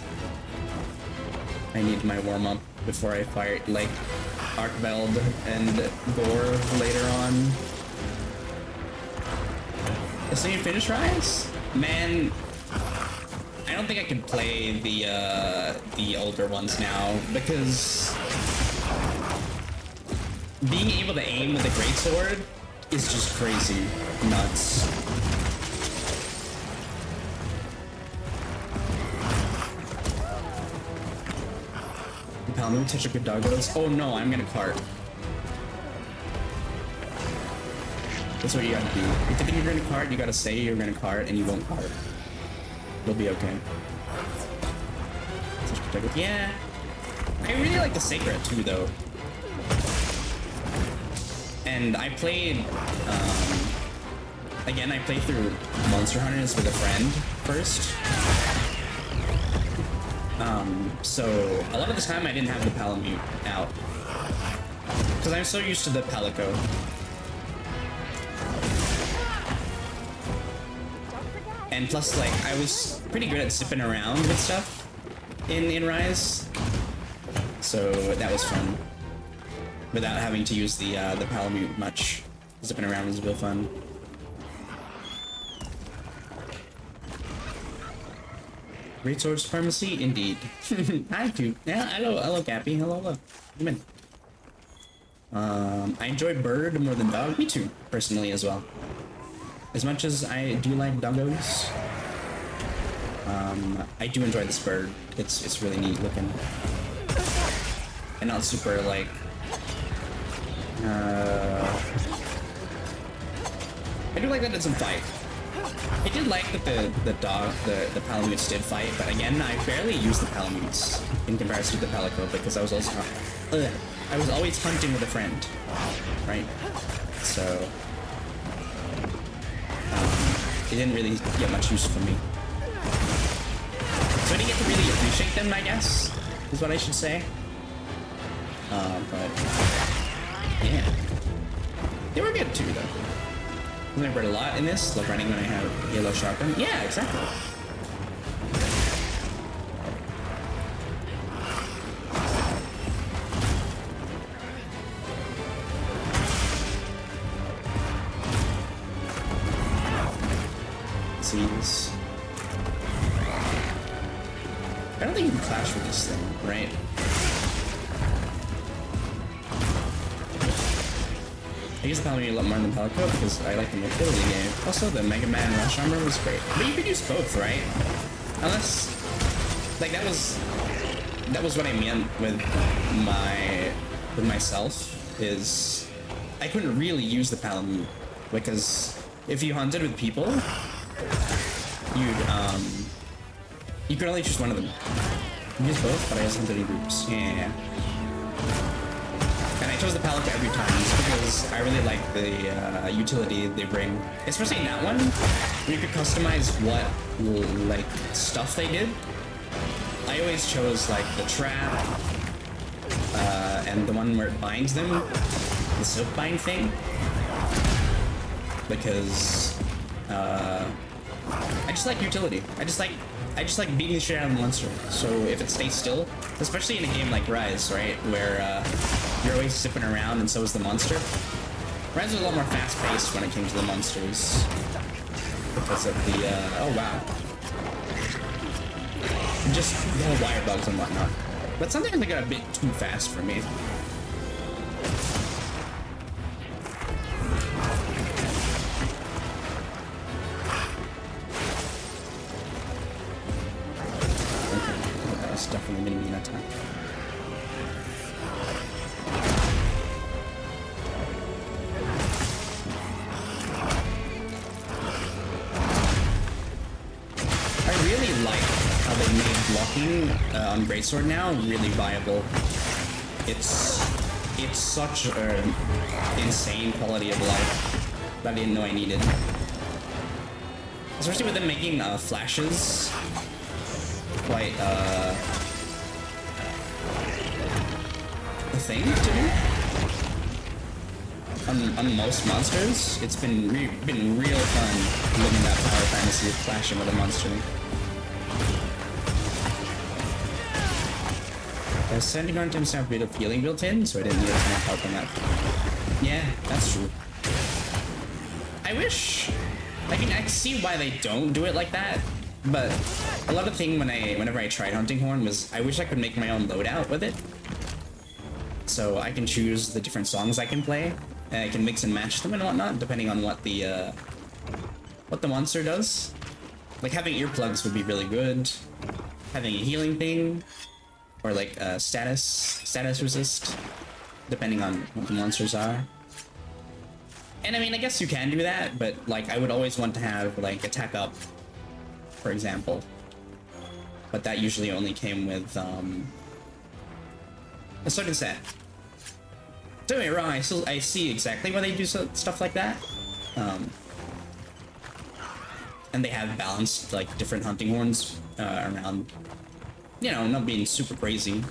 I need my warm-up before I fight, like, Arkveld and Gore later on. So you finish Rise? Man, I don't think I can play the older ones now, because being able to aim with a greatsword is just crazy nuts. Palamute touch a good doggos. Oh no, I'm gonna cart. That's what you gotta do. If you think you're gonna cart, you gotta say you're gonna cart, and you won't cart. You'll be okay. Yeah. I really like the Sacred too, though. And I played, again, I played through Monster Hunters with a friend first. So a lot of the time I didn't have the Palamute out. Because I'm so used to the Palico. And plus, like, I was pretty good at zipping around with stuff in Rise. So that was fun. Without having to use the Palamute much. Zipping around was real fun. Great Sword Supremacy? Indeed. Hi, too. Yeah, hello, Cappy. Hello. Come in. I enjoy bird more than dog. Me too, personally, as well. As much as I do like doggos, I do enjoy this bird. It's really neat looking. And not super, like... I do like that it's in fight. I did like that the Palamutes did fight, but again, I barely use the Palamutes in comparison to the Palico because I was always hunting with a friend, right? So it didn't really get much use for me. So I didn't get to really appreciate them, I guess, is what I should say. But yeah, they were good too, though. I read a lot in this, like running when I have Halo Shotgun. Yeah, exactly. Scenes. I don't think you can clash with this thing, right? I use the Palamute a lot more than Palico because I like the mobility game. Also, the Mega Man Rush Armor was great. But you could use both, right? Unless, like, that was what I meant with myself, is I couldn't really use the Palamute because if you hunted with people, you could only choose one of them. You use both, but I just hunted in groups. Yeah. And I chose the Palico every time just because I really like the utility they bring. Especially in that one, where you could customize what, like, stuff they did. I always chose, like, the trap, and the one where it binds them, the silk bind thing. Because, I just like utility. I just like beating the shit out of the monster. So if it stays still, especially in a game like Rise, right, where you're always zipping around and so is the monster. Rise was a lot more fast-paced when it came to the monsters because of the oh wow, just the whole wire bugs and whatnot. But sometimes they got a bit too fast for me. Definitely gonna be that time. I really like how they made blocking on Greatsword now really viable. It's such an insane quality of life that I didn't know I needed. Especially with them making flashes quite a thing to do on most monsters. It's been real fun living that power fantasy of flashing with a monster. Sending on tends to have a bit of healing built in, so I didn't need a ton of help on that. Yeah, that's true. I wish... I mean, I can see why they don't do it like that, but a lot of thing whenever I tried Hunting Horn was I wish I could make my own loadout with it. So I can choose the different songs I can play, and I can mix and match them and whatnot, depending on what the monster does. Like, having earplugs would be really good. Having a healing thing, or like status resist, depending on what the monsters are. And I mean, I guess you can do that, but like I would always want to have like attack up, for example. But that usually only came with a certain set. Don't get me wrong, I see exactly why they do stuff like that. And they have balanced like different hunting horns around, you know, not being super crazy.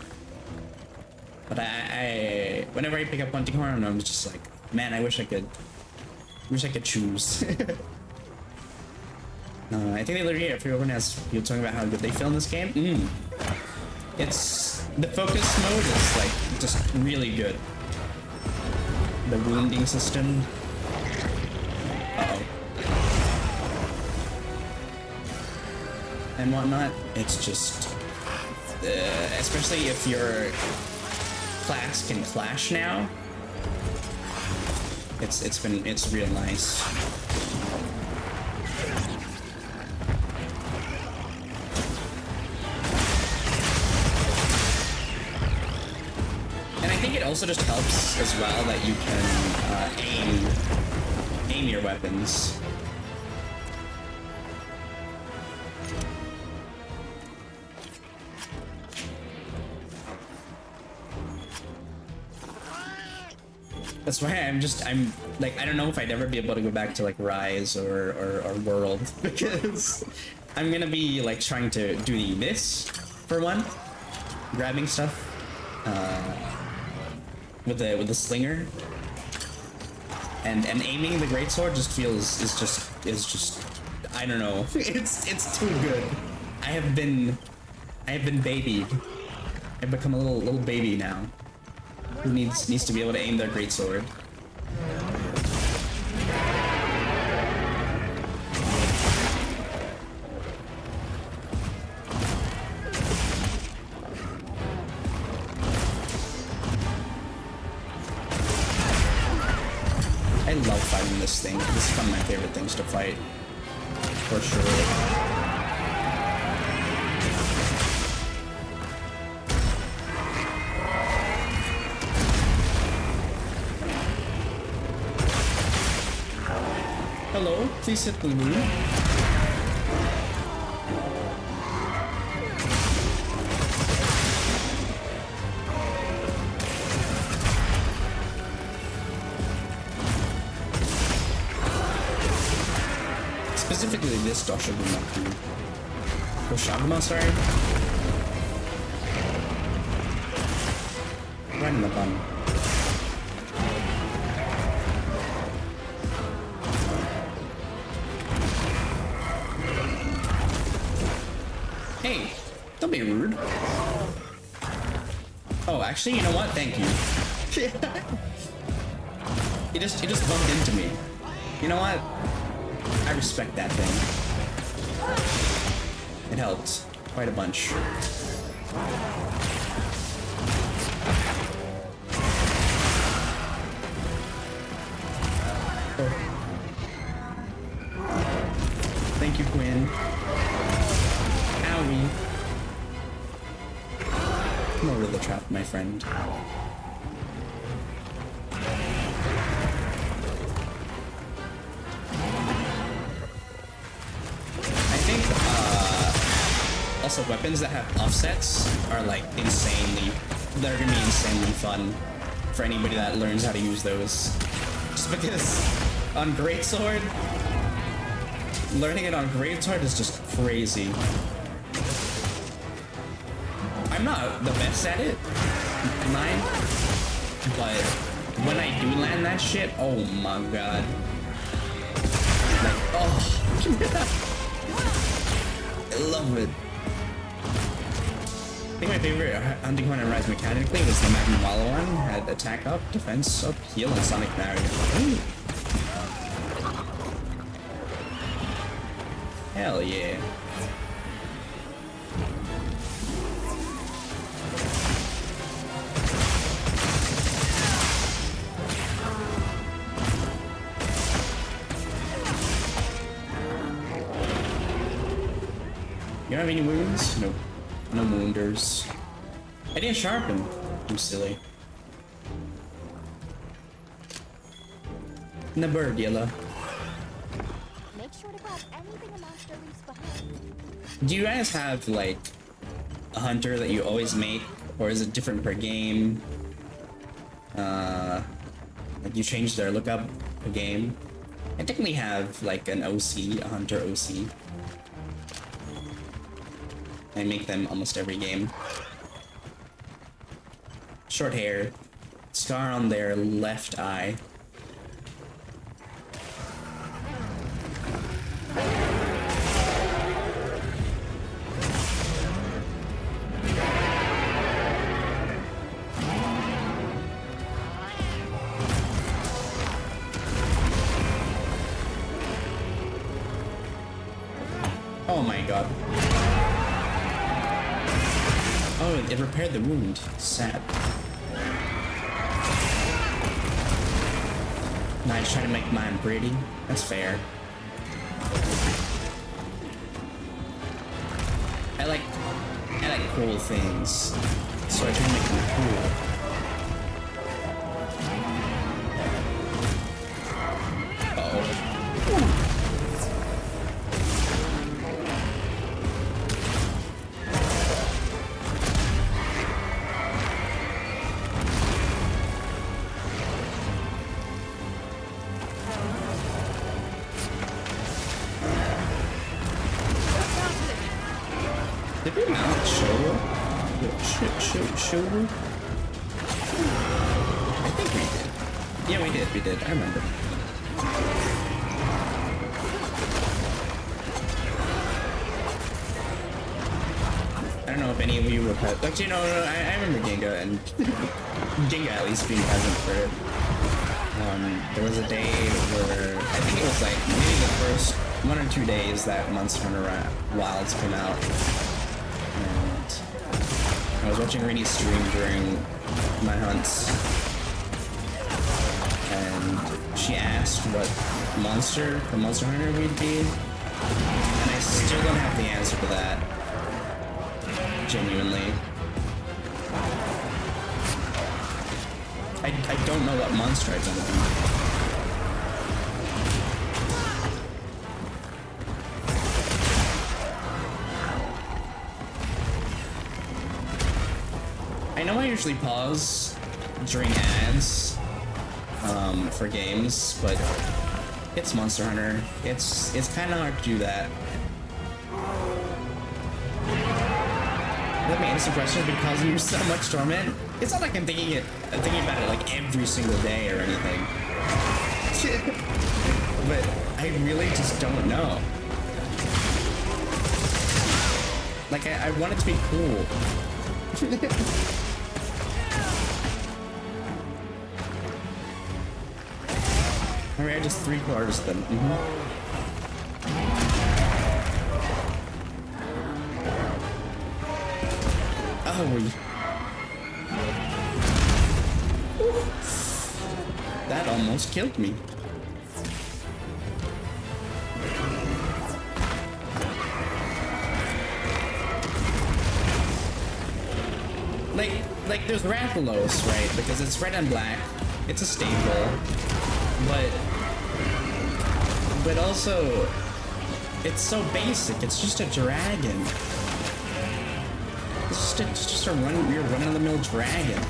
But I whenever I pick up hunting horn, I'm just like, man, I wish I could choose. I think they literally, everyone has people talking about how good they feel in this game. It's the focus mode is like just really good. The wounding system. Uh-oh. And whatnot. It's just, especially if your class can clash now. It's real nice. And I think it also just helps as well that you can aim your weapons. That's why I'm like, I don't know if I'd ever be able to go back to like Rise or World, because I'm gonna be like trying to do this for one, grabbing stuff with the slinger, and aiming the greatsword just is just I don't know. It's too good. I have been babied. I've become a little baby now. Who needs to be able to aim their greatsword. I love fighting this thing. This is one of my favorite things to fight. For sure. Hello, please hit the moon. Specifically this Doshaguma too. Doshaguma, sorry. Right in the bum. Hey, don't be rude. Oh, actually, you know what? Thank you. It just bumped into me. You know what? I respect that thing. It helped quite a bunch. Oh. Thank you, Quinn. Owie. Come over to the trap, my friend. I think, also weapons that have offsets are like they're gonna be insanely fun for anybody that learns how to use those. Just because on Greatsword, learning it on Greatsword is just crazy. I'm not the best at it, mine, but when I do land that shit, oh my god. Like, oh. I love it. think my favorite hunting one and rise mechanically was the Magmawala one. Had attack up, defense up, heal, and sonic barrier. Ooh. Hell yeah. You don't have any wounds? Nope. No wounders. I didn't sharpen. I'm silly. The bird, yellow. Make sure to grab anything a monster leaves behind. Do you guys have like a hunter that you always make, or is it different per game? Like you change their lookup per game. I technically have like an OC, a hunter OC. I make them almost every game. Short hair, scar on their left eye. Oh my god. Oh, it repaired the wound. Sad. Nice, trying to make mine pretty. That's fair. I like cool things, so I try to make them cool. Uh-oh. Did we mount show? Show? I think we did. Yeah, we did. I remember. I don't know if any of you were present. Actually, no, I remember Ginga, and Ginga at least being present for it. There was a day where, I think it was like maybe the first 1 or 2 days that Monster Hunter Wilds came out. And I was watching Rainey's stream during my hunts, and she asked what monster the Monster Hunter would be, and I still don't have the answer to that. Genuinely. I don't know what monster I'd want to be. I know I usually pause during ads for games, but it's Monster Hunter. It's kind of hard to do that. Let me answer questions been causing you so much torment. It's not like I'm thinking about it like every single day or anything. But I really just don't know. Like I want it to be cool. Alright, I just 3/4 them. Oh, that almost killed me. Like there's Rathalos, right? Because it's red and black. It's a staple. But also, it's so basic. It's just a dragon. It's just a run-of-the-mill dragon.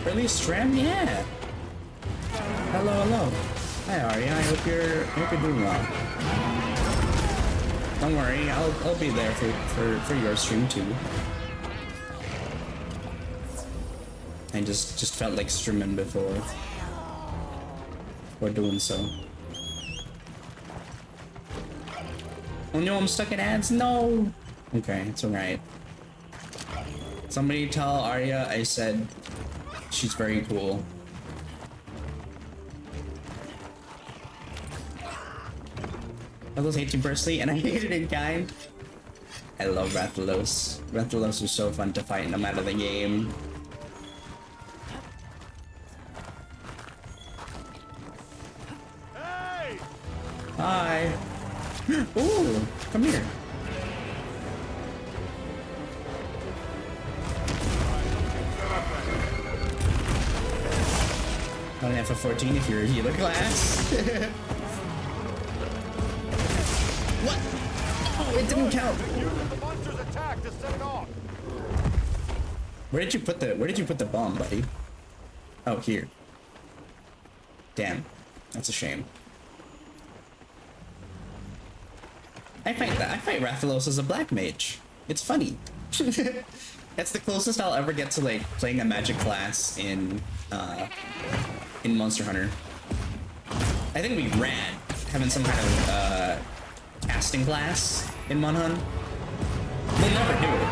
Or at least Stram, yeah. Hello. Hi Arya, I hope you're doing well. Don't worry, I'll be there for your stream too. I just felt like streaming before doing so. Oh no, I'm stuck in ads. No. Okay, it's alright. Somebody tell Arya I said she's very cool. Rathalos hates you personally, and I hate it in kind. I love Rathalos. Rathalos is so fun to fight no matter the game. Hey! Hi. Ooh, come here. Only have for 14 if you're a healer class. What? Oh, it didn't count. Use the monster's attack to set it off. Where did you put the bomb, buddy? Oh, here. Damn. That's a shame. I fight Rathalos as a black mage. It's funny. That's the closest I'll ever get to like playing a magic class in Monster Hunter. I think it'd be rad having some kind of casting class in Mon Hun. We'll never do it,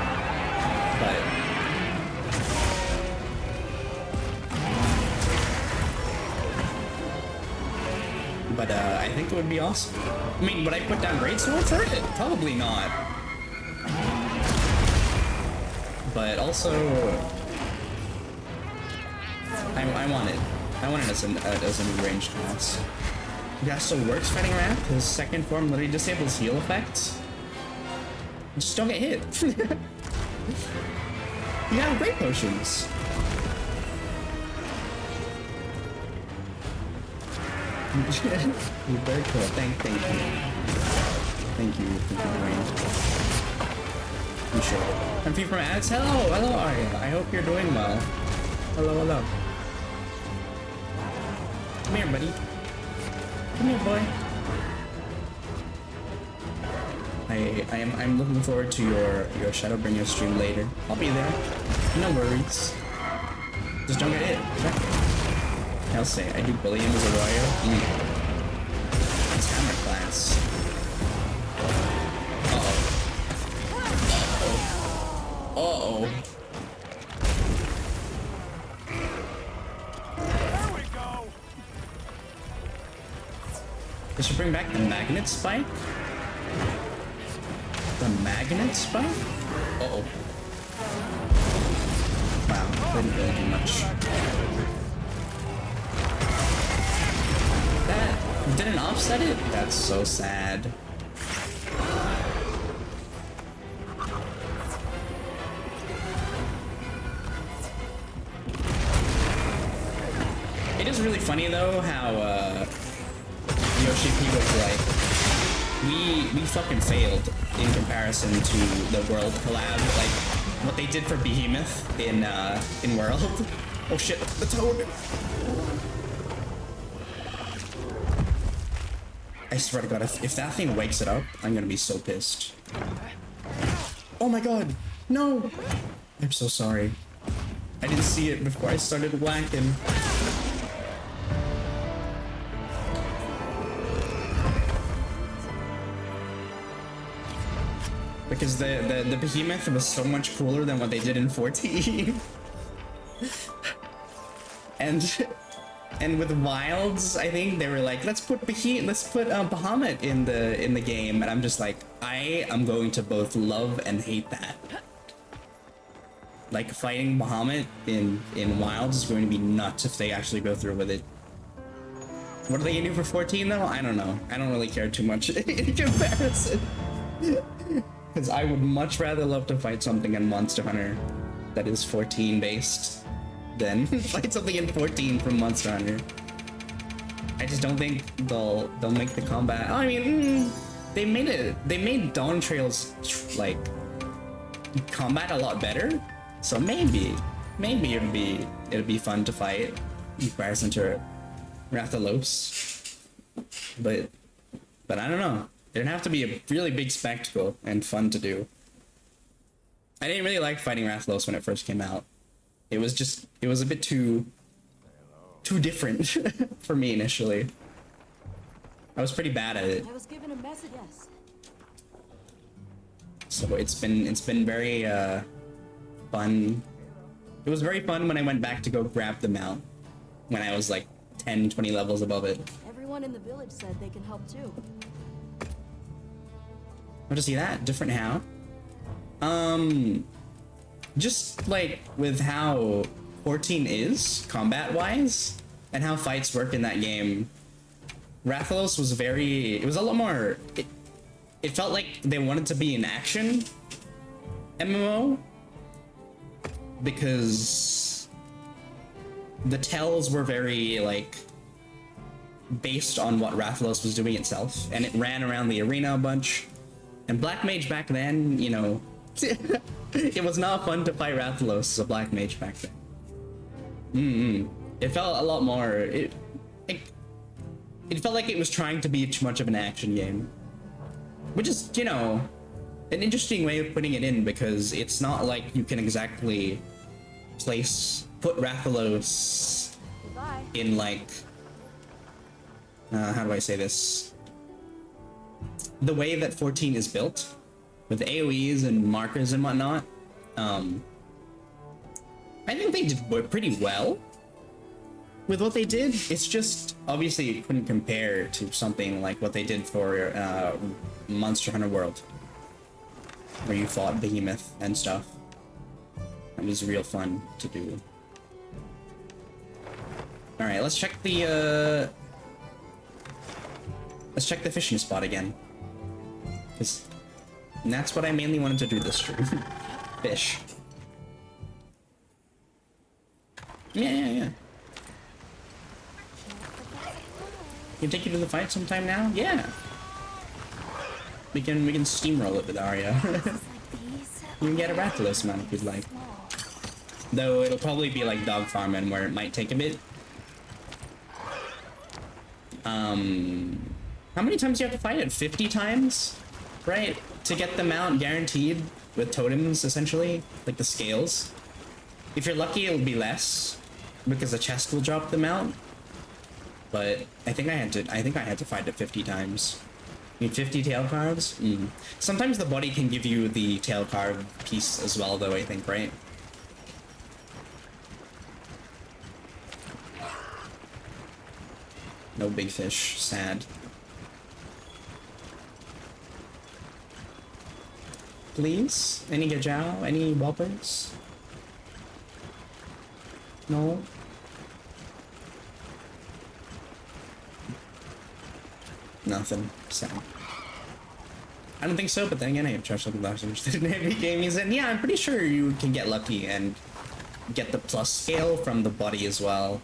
but I think it would be awesome. I mean, would I put down Greatsword for it? Probably not. But also, I want it. I want it as a new range class. Yeah, so works fighting Wrath. His second form literally disables heal effects. Just don't get hit. You have great potions. You're very cool. Thank you. Thank you, Rain. Appreciate it. I'm Fee from ads. Hello, Arya. I hope you're doing well. Hello. Come here, buddy. Come here, boy. I'm looking forward to your Shadowbringer stream later. I'll be there. No worries. Just don't get hit. I'll say I do bully him as a warrior. It's hammer class. Uh-oh. There we go. They should bring back the magnet spike? The magnet spike? Uh-oh. Wow, didn't really do much. That didn't offset it? That's so sad. It is really funny though how Yoshi P was like, we fucking failed in comparison to the World collab, like what they did for Behemoth in World. Oh shit, the toad. I swear to God, if that thing wakes it up, I'm gonna be so pissed. Oh my God, no! I'm so sorry. I didn't see it before I started whacking. Because the Behemoth was so much cooler than what they did in 14. And with Wilds, I think they were like, let's put Bahamut in the game, and I'm just like, I am going to both love and hate that. Like fighting Bahamut in Wilds is going to be nuts if they actually go through with it. What are they gonna do for 14 though? I don't know. I don't really care too much in comparison. Because I would much rather love to fight something in Monster Hunter that is 14 based than fight something in 14 from Monster Hunter. I just don't think they'll make the combat. Oh, I mean, they made Dawn Trail's like combat a lot better. So maybe it'd be fun to fight in comparison to Rathalos. But I don't know. It'd have to be a really big spectacle and fun to do. I didn't really like fighting Rathalos when it first came out. It was a bit too different for me initially. I was pretty bad at it. I was given a message. Yes. So it's been very fun. It was very fun when I went back to go grab the mount when I was like 10, 20 levels above it. Everyone in the village said they can help too. Want to see that? Different how? Just like with how 14 is combat-wise and how fights work in that game, Rathalos was it was a lot more, it felt like they wanted to be an action MMO because the tells were very like based on what Rathalos was doing itself, and it ran around the arena a bunch. And Black Mage back then, you know, it was not fun to fight Rathalos as a Black Mage back then. It felt a lot more. It felt like it was trying to be too much of an action game, which is, you know, an interesting way of putting it in because it's not like you can exactly put Rathalos Goodbye. in like how do I say this? The way that 14 is built, with AoEs and markers and whatnot, I think they did pretty well with what they did. It's just, obviously it couldn't compare to something like what they did for Monster Hunter World, where you fought Behemoth and stuff. It was real fun to do. Alright, let's check the fishing spot again. Because that's what I mainly wanted to do this stream. Fish. Yeah. Can take you to the fight sometime now? Yeah. We can steamroll it with Arya. You can get a Rathalos mount if you'd like. Though it'll probably be like dog farming where it might take a bit. How many times do you have to fight it? 50 times? Right? To get the mount guaranteed with totems, essentially. Like the scales. If you're lucky, it'll be less. Because the chest will drop the mount. But I think I had to fight it 50 times. You need 50 tail carves? Sometimes the body can give you the tail carve piece as well, though, I think, right? No big fish. Sad. Please? Any Gajao? Any whoppers? No? Nothing. Sad. I don't think so, but then again, I have trust on the last interested in heavy games, and yeah, I'm pretty sure you can get lucky and get the plus scale from the body as well.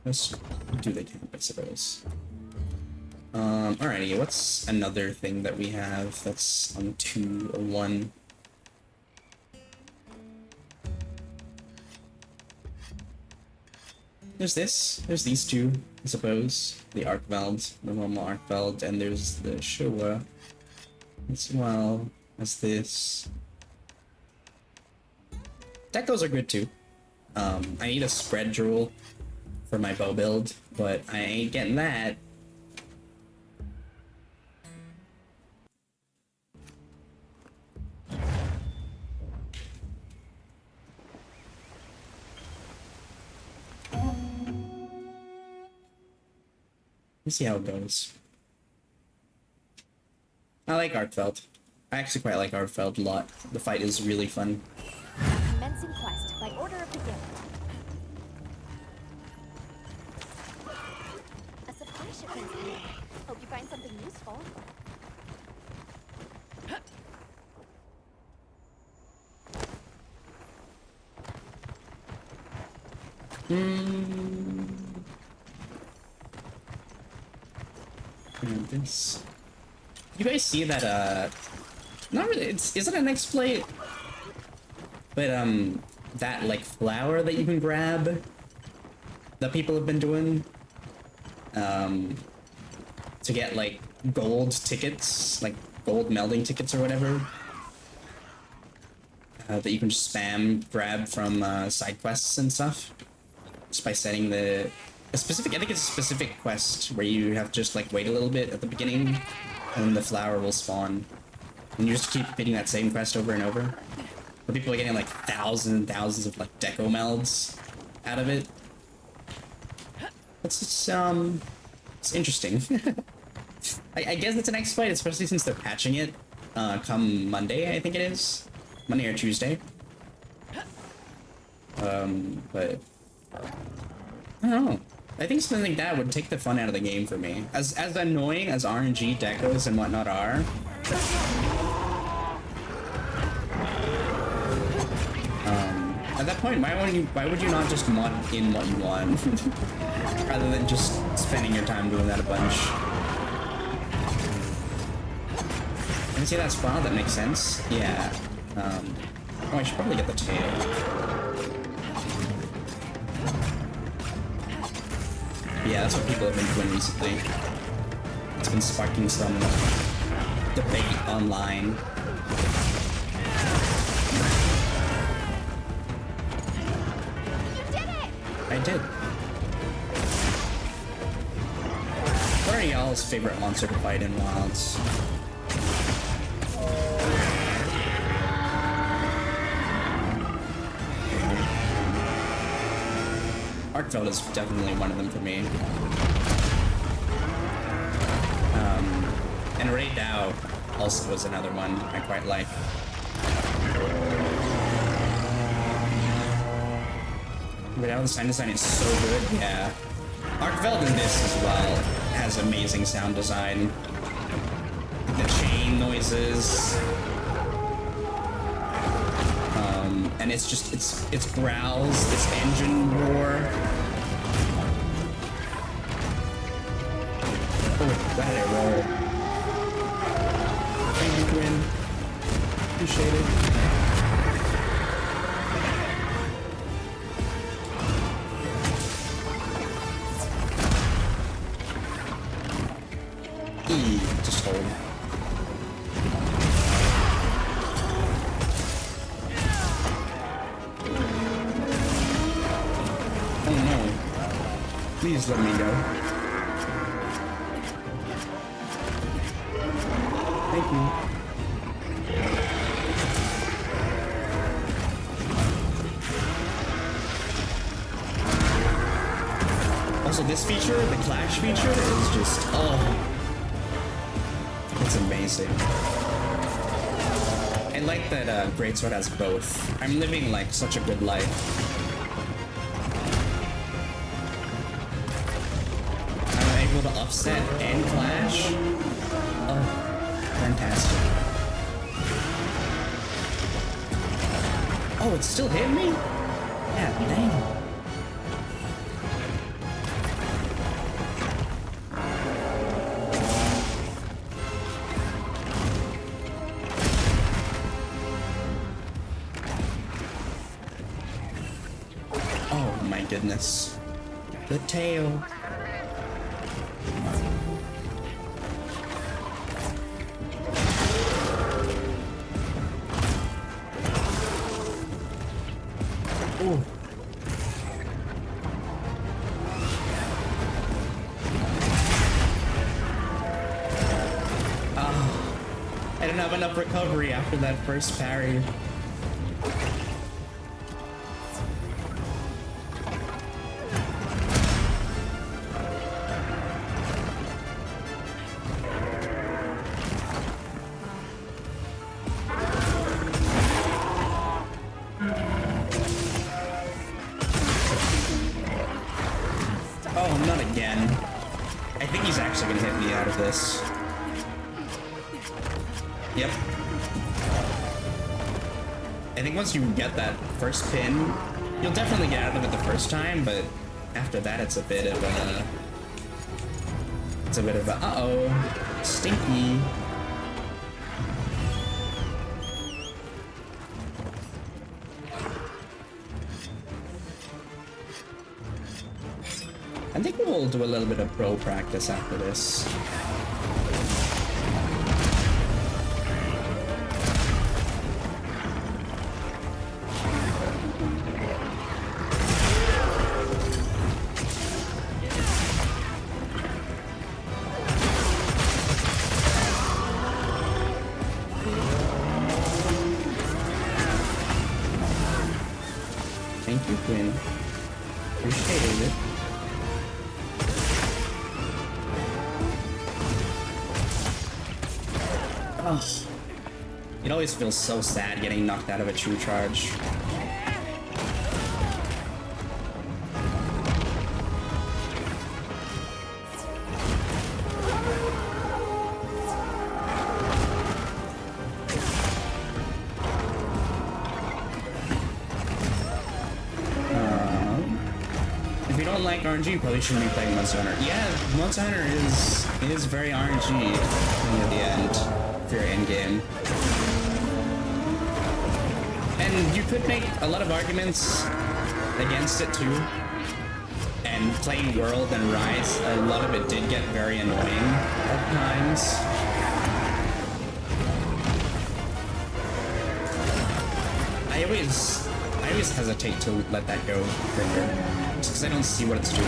Let's do the camp, I suppose. Alrighty, what's another thing that we have that's on 2 or 1? There's these two, I suppose. The Arkveld, the normal Arkveld, and there's the Showa as well as this. Decos are good too. I need a spread jewel for my bow build, but I ain't getting that. Let's see how it goes. I like Arkveld. I actually quite like Arkveld a lot. The fight is really fun. Commencing quest by order of the guild. A supply shipment. Hope you find something useful. And this. You guys see that? Not really. Is it an exploit? But that like flower that you can grab that people have been doing to get like gold tickets, like gold melding tickets or whatever, that you can just spam grab from side quests and stuff. just by setting the a specific. I think it's a specific quest where you have to just like wait a little bit at the beginning, and then the flower will spawn, and you just keep repeating that same quest over and over. Where people are getting like thousands and thousands of like deco melds out of it. It's interesting. I guess it's an exploit, especially since they're patching it come Monday, I think it is. Monday or Tuesday. But I don't know. I think something like that would take the fun out of the game for me. As annoying as RNG decos and whatnot are, at that point, why would you not just mod in what you want rather than just spending your time doing that a bunch? Can you see that spot? That makes sense. Yeah. Oh, I should probably get the tail. Yeah, that's what people have been doing recently. It's been sparking some debate online. I did. What are y'all's favorite monster to fight in Wilds? Arkfeld is definitely one of them for me. And Raid Dao also was another one I quite like. But now the sound design is so good, yeah. Arkfeld in this as well has amazing sound design. The chain noises. And it's just, it's growls, it's engine roar. Oh, why did I roll? Thank you, Gwyn. Appreciate it. Just hold. Oh no. Please let me go. Thank you. Also, this feature, the Clash feature, is just, oh. It's amazing. I like that Greatsword has both. I'm living like such a good life. I'm able to offset and clash. Oh, fantastic. Oh, it still hit me? Yeah, dang. Goodness. The tail. Ooh. I didn't have enough recovery after that first parry. Yep. I think once you get that first pin, you'll definitely get out of it the first time, but after that it's a bit of a... uh-oh, stinky. I think we'll do a little bit of pro practice after this. Thank you, Quinn. Appreciate it. Oh. It always feels so sad getting knocked out of a true charge. If you don't like RNG, you probably shouldn't be playing Monster Hunter. Yeah, Monster Hunter is very RNG near the end, if you're in game. And you could make a lot of arguments against it too. And playing World and Rise, a lot of it did get very annoying at times. I always hesitate to let that go quicker, just because I don't see what it's doing.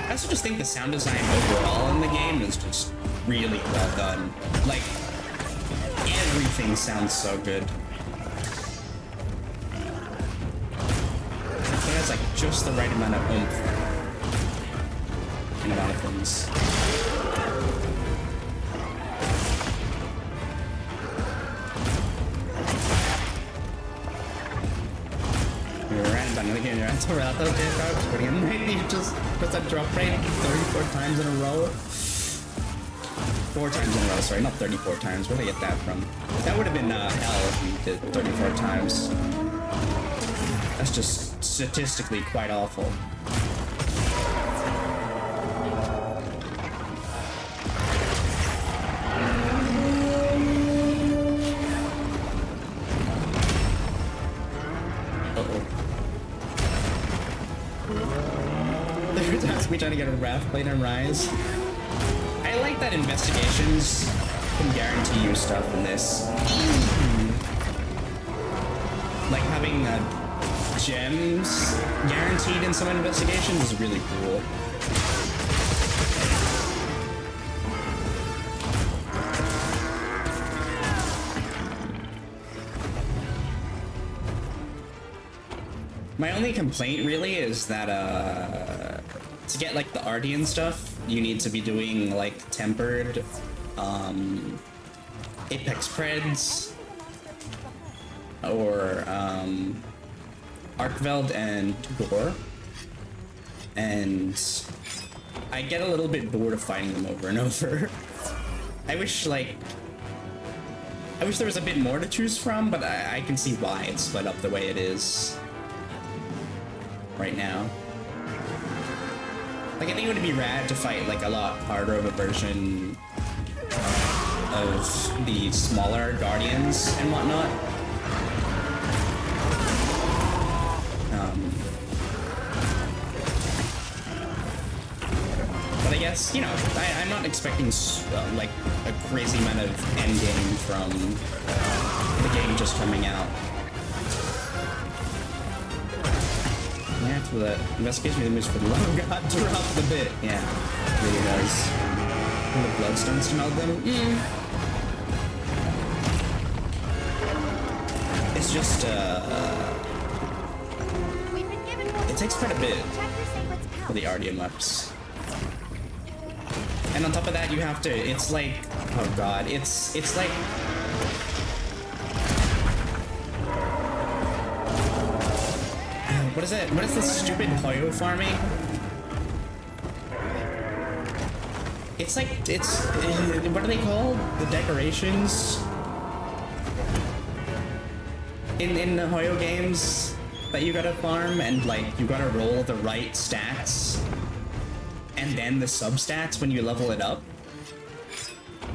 I also just think the sound design overall in the game is just really well done. Like, everything sounds so good. It has like just the right amount of oomph in a lot of things. But again, you just press that drop rate 34 times in a row. 4 times in a row, sorry, not 34 times. Where did I get that from? That would have been hell if you did 34 times. That's just statistically quite awful. Me trying to get a Wrath Blade and Rise. I like that investigations can guarantee you stuff in this. Like having gems guaranteed in some investigations is really cool. My only complaint really is that to get like the Ardian stuff, you need to be doing like tempered Apex Preds or Arkveld and Gore. And I get a little bit bored of fighting them over and over. I wish there was a bit more to choose from, but I can see why it's split up the way it is right now. Like, I think it would be rad to fight, like, a lot harder of a version of the smaller Guardians and whatnot. But I guess, you know, I'm not expecting, like, a crazy amount of endgame from the game just coming out. Yeah, for the investigation of the for the love of God, drop the bit. Yeah, it really does. And the bloodstones smell them. It's just it takes quite a bit for the Ardian ups. And on top of that, you have to. It's like, oh god, it's like. What is it? What is this stupid Hoyo farming? It's like, what are they called? The decorations? In the Hoyo games that you gotta farm, and like, you gotta roll the right stats, and then the substats when you level it up.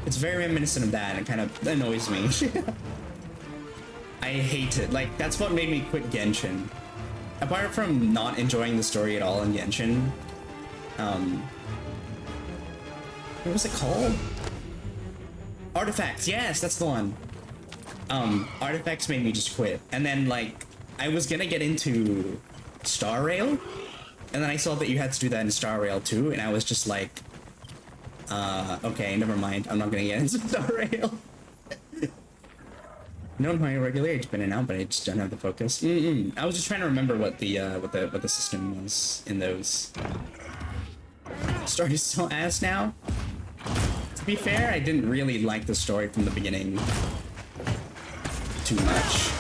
It's very reminiscent of that, and it kind of annoys me. I hate it. Like, that's what made me quit Genshin. Apart from not enjoying the story at all in Genshin, what was it called? Artifacts, yes, that's the one. Artifacts made me just quit. And then like I was gonna get into Star Rail, and then I saw that you had to do that in Star Rail too, and I was just like, okay, never mind. I'm not gonna get into Star Rail. No, my regular age been in out, but I just don't have the focus. I was just trying to remember what the system was in those. Story's so ass now. To be fair, I didn't really like the story from the beginning too much.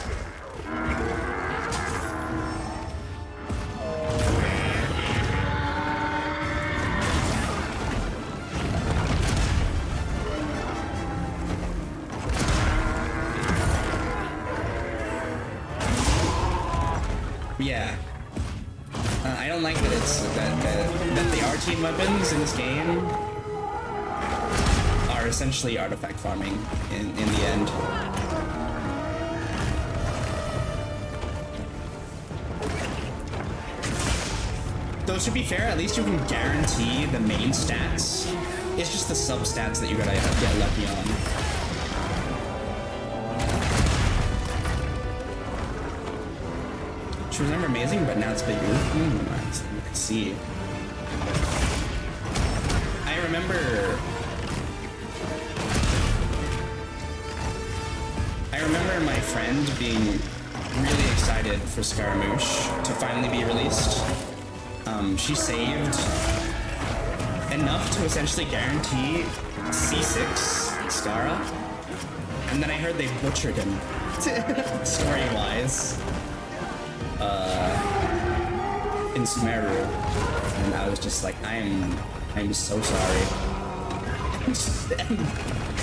Yeah. I don't like that it's that the R-Team weapons in this game are essentially artifact farming in the end. Though to be fair, at least you can guarantee the main stats. It's just the sub-stats that you gotta get lucky on. She was never amazing, but now it's big. I see. I remember my friend being really excited for Scaramouche to finally be released. She saved enough to essentially guarantee C6 Scara, and then I heard they butchered him story-wise. In Sumeru, and I was just like, I'm so sorry.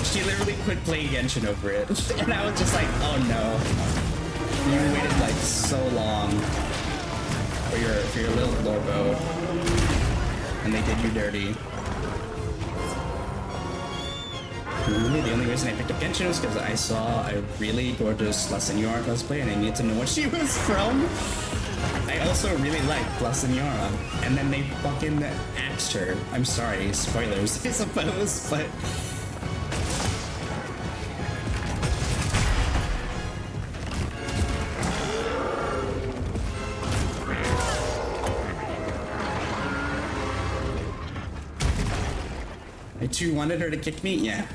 She literally quit playing Genshin over it, and I was just like, oh no, you waited like so long for your little Lorbo, and they did you dirty. Really, the only reason I picked up Genshin was because I saw a really gorgeous La Senora cosplay and I needed to know what she was from. I also really liked La Senora, and then they fucking axed her. I'm sorry, spoilers, I suppose, but... I too wanted her to kick me? Yeah.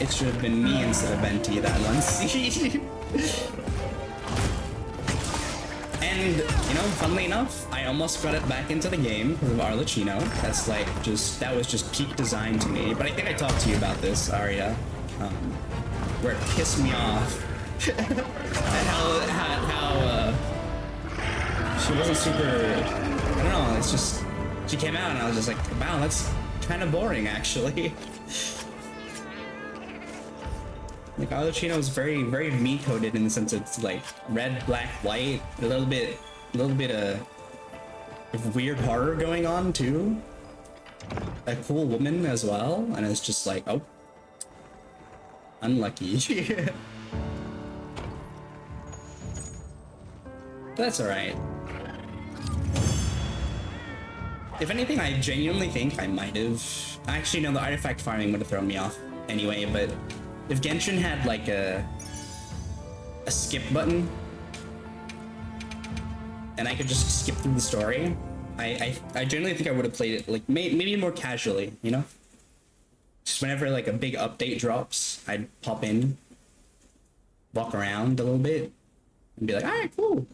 It should have been me instead of Venti that once. And, you know, funnily enough, I almost got it back into the game because of Arlecchino. That's like that was just peak design to me. But I think I talked to you about this, Aria, where it pissed me off. And how she wasn't super, I don't know, it's just, she came out and I was just like, wow, that's kind of boring actually. Like Arlecchino is very, very me-coded in the sense it's like red, black, white, a little bit of weird horror going on too. A cool woman as well, and it's just like, oh, unlucky. That's alright. If anything, I genuinely think I might have... Actually, no, the artifact farming would have thrown me off anyway, but if Genshin had like a skip button and I could just skip through the story, I generally think I would have played it like maybe more casually, you know? Just whenever like a big update drops, I'd pop in, walk around a little bit, and be like, alright, cool.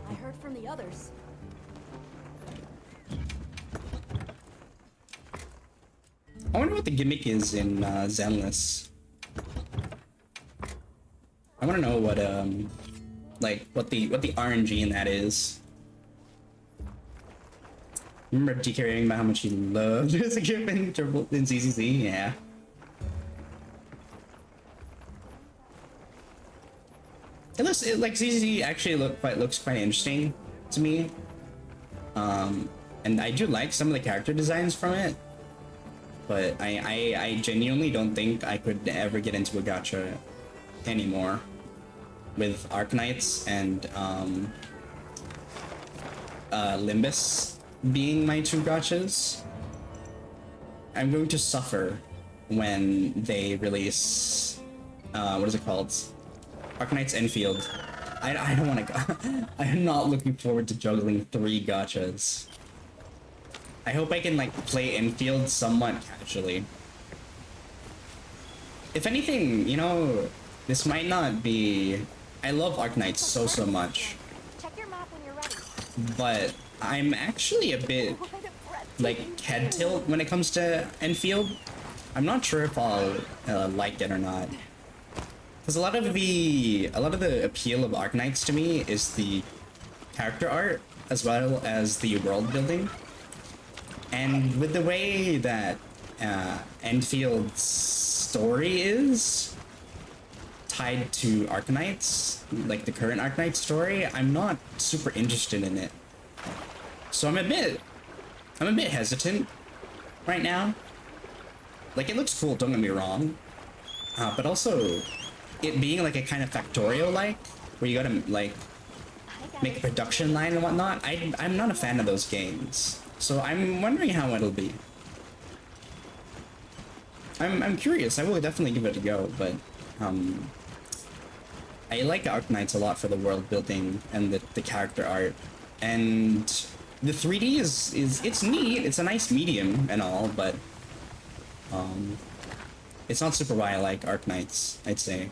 I heard from the others. I wonder what the gimmick is in Zenless. I want to know what like what the RNG in that is. Remember DK raving about how much he loved as a kid in ZZZ? Yeah. Like ZZZ actually looks quite interesting to me. And I do like some of the character designs from it. But I genuinely don't think I could ever get into a gacha anymore with Arknights and Limbus being my two gotchas. I'm going to suffer when they release, what is it called? Arknights Enfield. I don't want to. I'm not looking forward to juggling 3 gotchas. I hope I can like play Enfield somewhat casually. If anything, you know, this might not be. I love Arknights so much, Check your map when you're ready. but I'm actually a bit What a like head tilt when it comes to Enfield. I'm not sure if I'll like it or not. Because a lot of the appeal of Arknights to me is the character art as well as the world building. And with the way that Enfield's story is tied to Arknights, like the current Arknight story, I'm not super interested in it. So I'm a bit hesitant right now. Like, it looks cool, don't get me wrong, but also it being like a kind of factorial like where you gotta like make a production line and whatnot. I'm not a fan of those games, so I'm wondering how it'll be. I'm curious. I will definitely give it a go, but I like Arknights a lot for the world building and the character art, and the 3D is it's neat. It's a nice medium and all, but it's not super why I like Arknights, I'd say.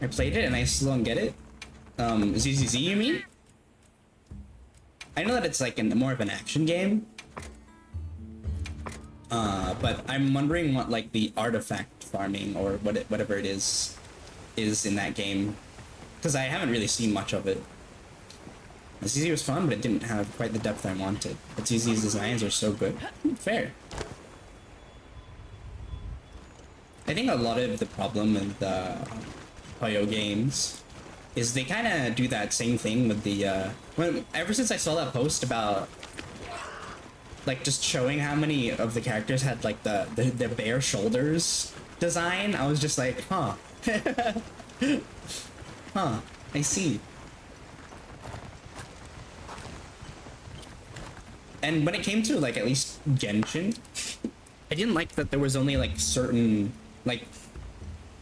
I played it and I still don't get it. ZZZ, you mean? I know that it's like more of an action game, but I'm wondering what like the artifact farming or whatever it is in that game, because I haven't really seen much of it. ZZ was fun, but it didn't have quite the depth I wanted. But ZZ's designs are so good. Fair. I think a lot of the problem with Poyo games is they kind of do that same thing with the ever since I saw that post about like just showing how many of the characters had like the bare shoulders design, I was just like, huh. Huh, I see. And when it came to like at least Genshin, I didn't like that there was only like certain, like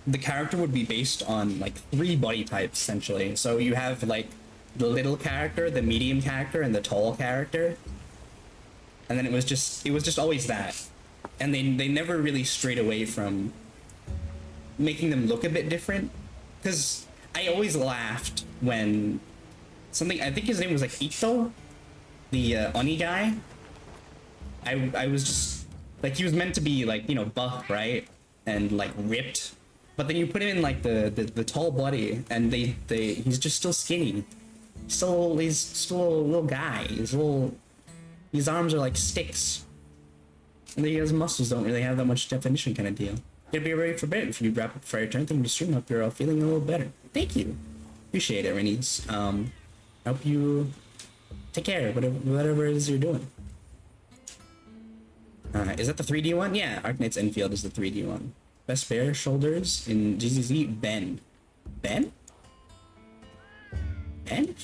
the character would be based on like 3 body types essentially. So you have like the little character, the medium character, and the tall character. And then it was just always that. And they never really strayed away from making them look a bit different. Because I always laughed when something, I think his name was like Ito, the Oni guy. I was just like, he was meant to be like, you know, buff, right? And like ripped. But then you put him in like the tall body and he's just still skinny. He's still a little guy. His arms are like sticks. And his muscles don't really have that much definition kind of deal. It'd be very forbidden if you wrap up for your turn thing to stream up, you're all feeling a little better. Thank you. Appreciate it, Renies. Hope you take care, whatever it is you're doing. Is that the 3D one? Yeah, Arknights Enfield is the 3D one. Best bare shoulders in GZZ, Ben. Ben? Ben?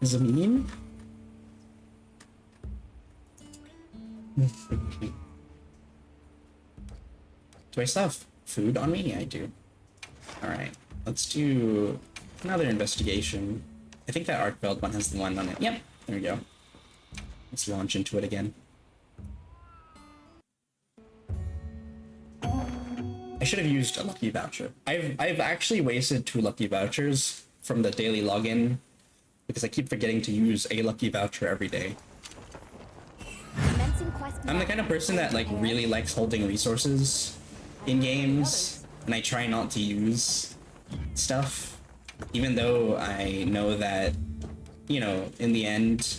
Is it mean? Do I still have food on me? Yeah, I do. Alright, let's do another investigation. I think that Arkveld one has the one on it. Yep, there we go. Let's launch into it again. I should have used a lucky voucher. I've actually wasted 2 lucky vouchers from the daily login because I keep forgetting to use a lucky voucher every day. I'm the kind of person that like really likes holding resources in games, and I try not to use stuff, even though I know that, you know, in the end,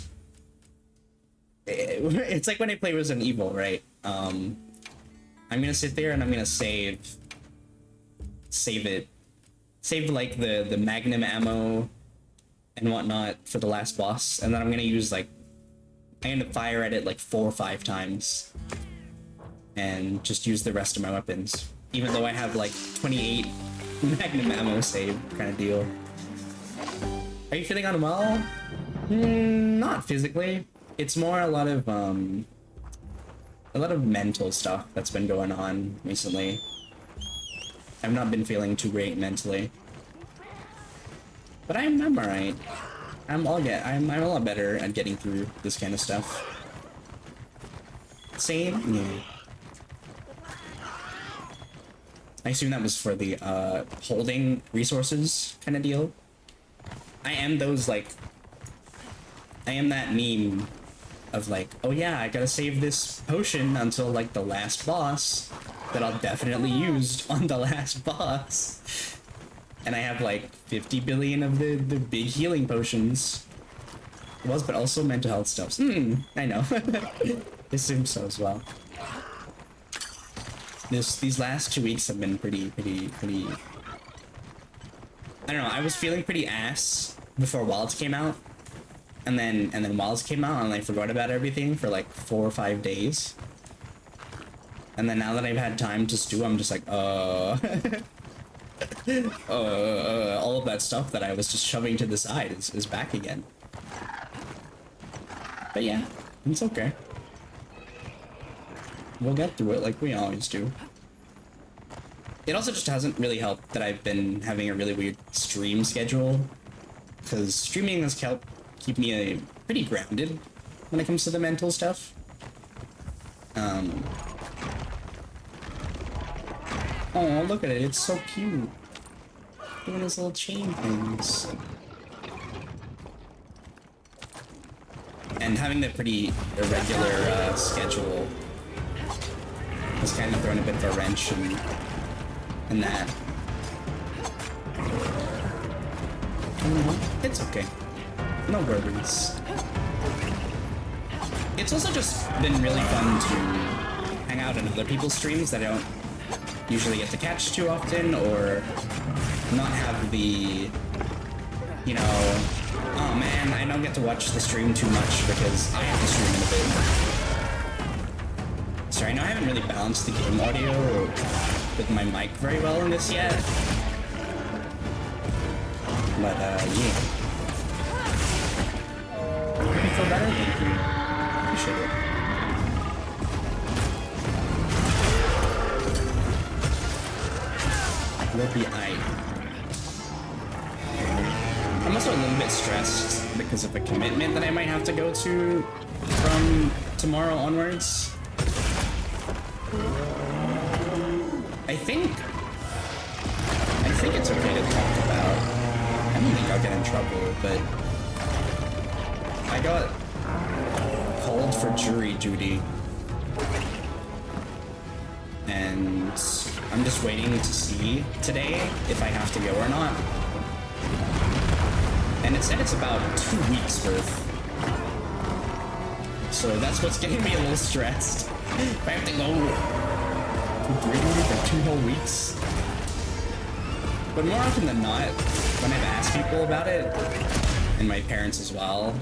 it's like when I play Resident Evil, right? I'm gonna sit there and I'm gonna save it, save like the magnum ammo and whatnot for the last boss, and then I'm gonna use like, I'm gonna fire at it like 4 or 5 times and just use the rest of my weapons, even though I have like 28 magnum ammo saved kind of deal. Are you feeling unwell? Not physically. It's more a lot of mental stuff that's been going on recently. I've not been feeling too great mentally. But I'm alright. I'm a lot better at getting through this kind of stuff. Same? Yeah. I assume that was for the holding resources kind of deal. I am that meme of like, oh yeah, I gotta save this potion until like the last boss that I'll definitely use on the last boss. And I have like 50 billion of the big healing potions. But also mental health stuff. I know. Assume so as well. These last 2 weeks have been pretty I don't know, I was feeling pretty ass before Wilds came out. And then Wilds came out and I forgot about everything for like 4 or 5 days. And then now that I've had time to stew, I'm just like, all of that stuff that I was just shoving to the side is back again. But yeah, it's okay. We'll get through it like we always do. It also just hasn't really helped that I've been having a really weird stream schedule. Because streaming has helped keep me pretty grounded when it comes to the mental stuff. Oh, look at it, it's so cute. Doing his little chain things. And having the pretty irregular schedule has kind of thrown a bit of a wrench in that. It's okay. No worries. It's also just been really fun to hang out in other people's streams that I don't usually get to catch too often, or not have the, you know, oh man, I don't get to watch the stream too much because I have to stream in a bit. Sorry, I know I haven't really balanced the game audio with my mic very well in this yet. But, yeah. You feel better? Thank you. Appreciate it. Will be aight. I'm also a little bit stressed because of a commitment that I might have to go to from tomorrow onwards. I think it's okay to talk about. I don't think I'll get in trouble, but I got called for jury duty. And I'm just waiting to see today if I have to go or not. And it said it's about 2 weeks worth. So that's what's getting me a little stressed. If I have to go to jury for 2 whole weeks. But more often than not, when I've asked people about it, and my parents as well,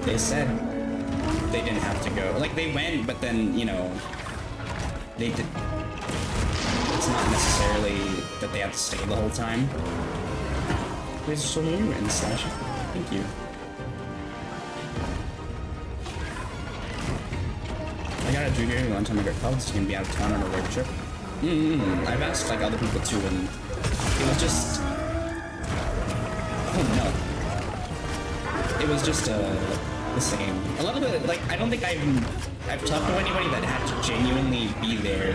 they said they didn't have to go. Like, they went, but then, you know, they did. It's not necessarily that they have to stay the whole time. There's so many written slash. Thank you. I got a junior one time I got called, so you can be out of town on a work trip. I've asked like other people too, and it was just. Oh no. It was just the same. A little bit like I don't think I've talked to anybody that had to genuinely be there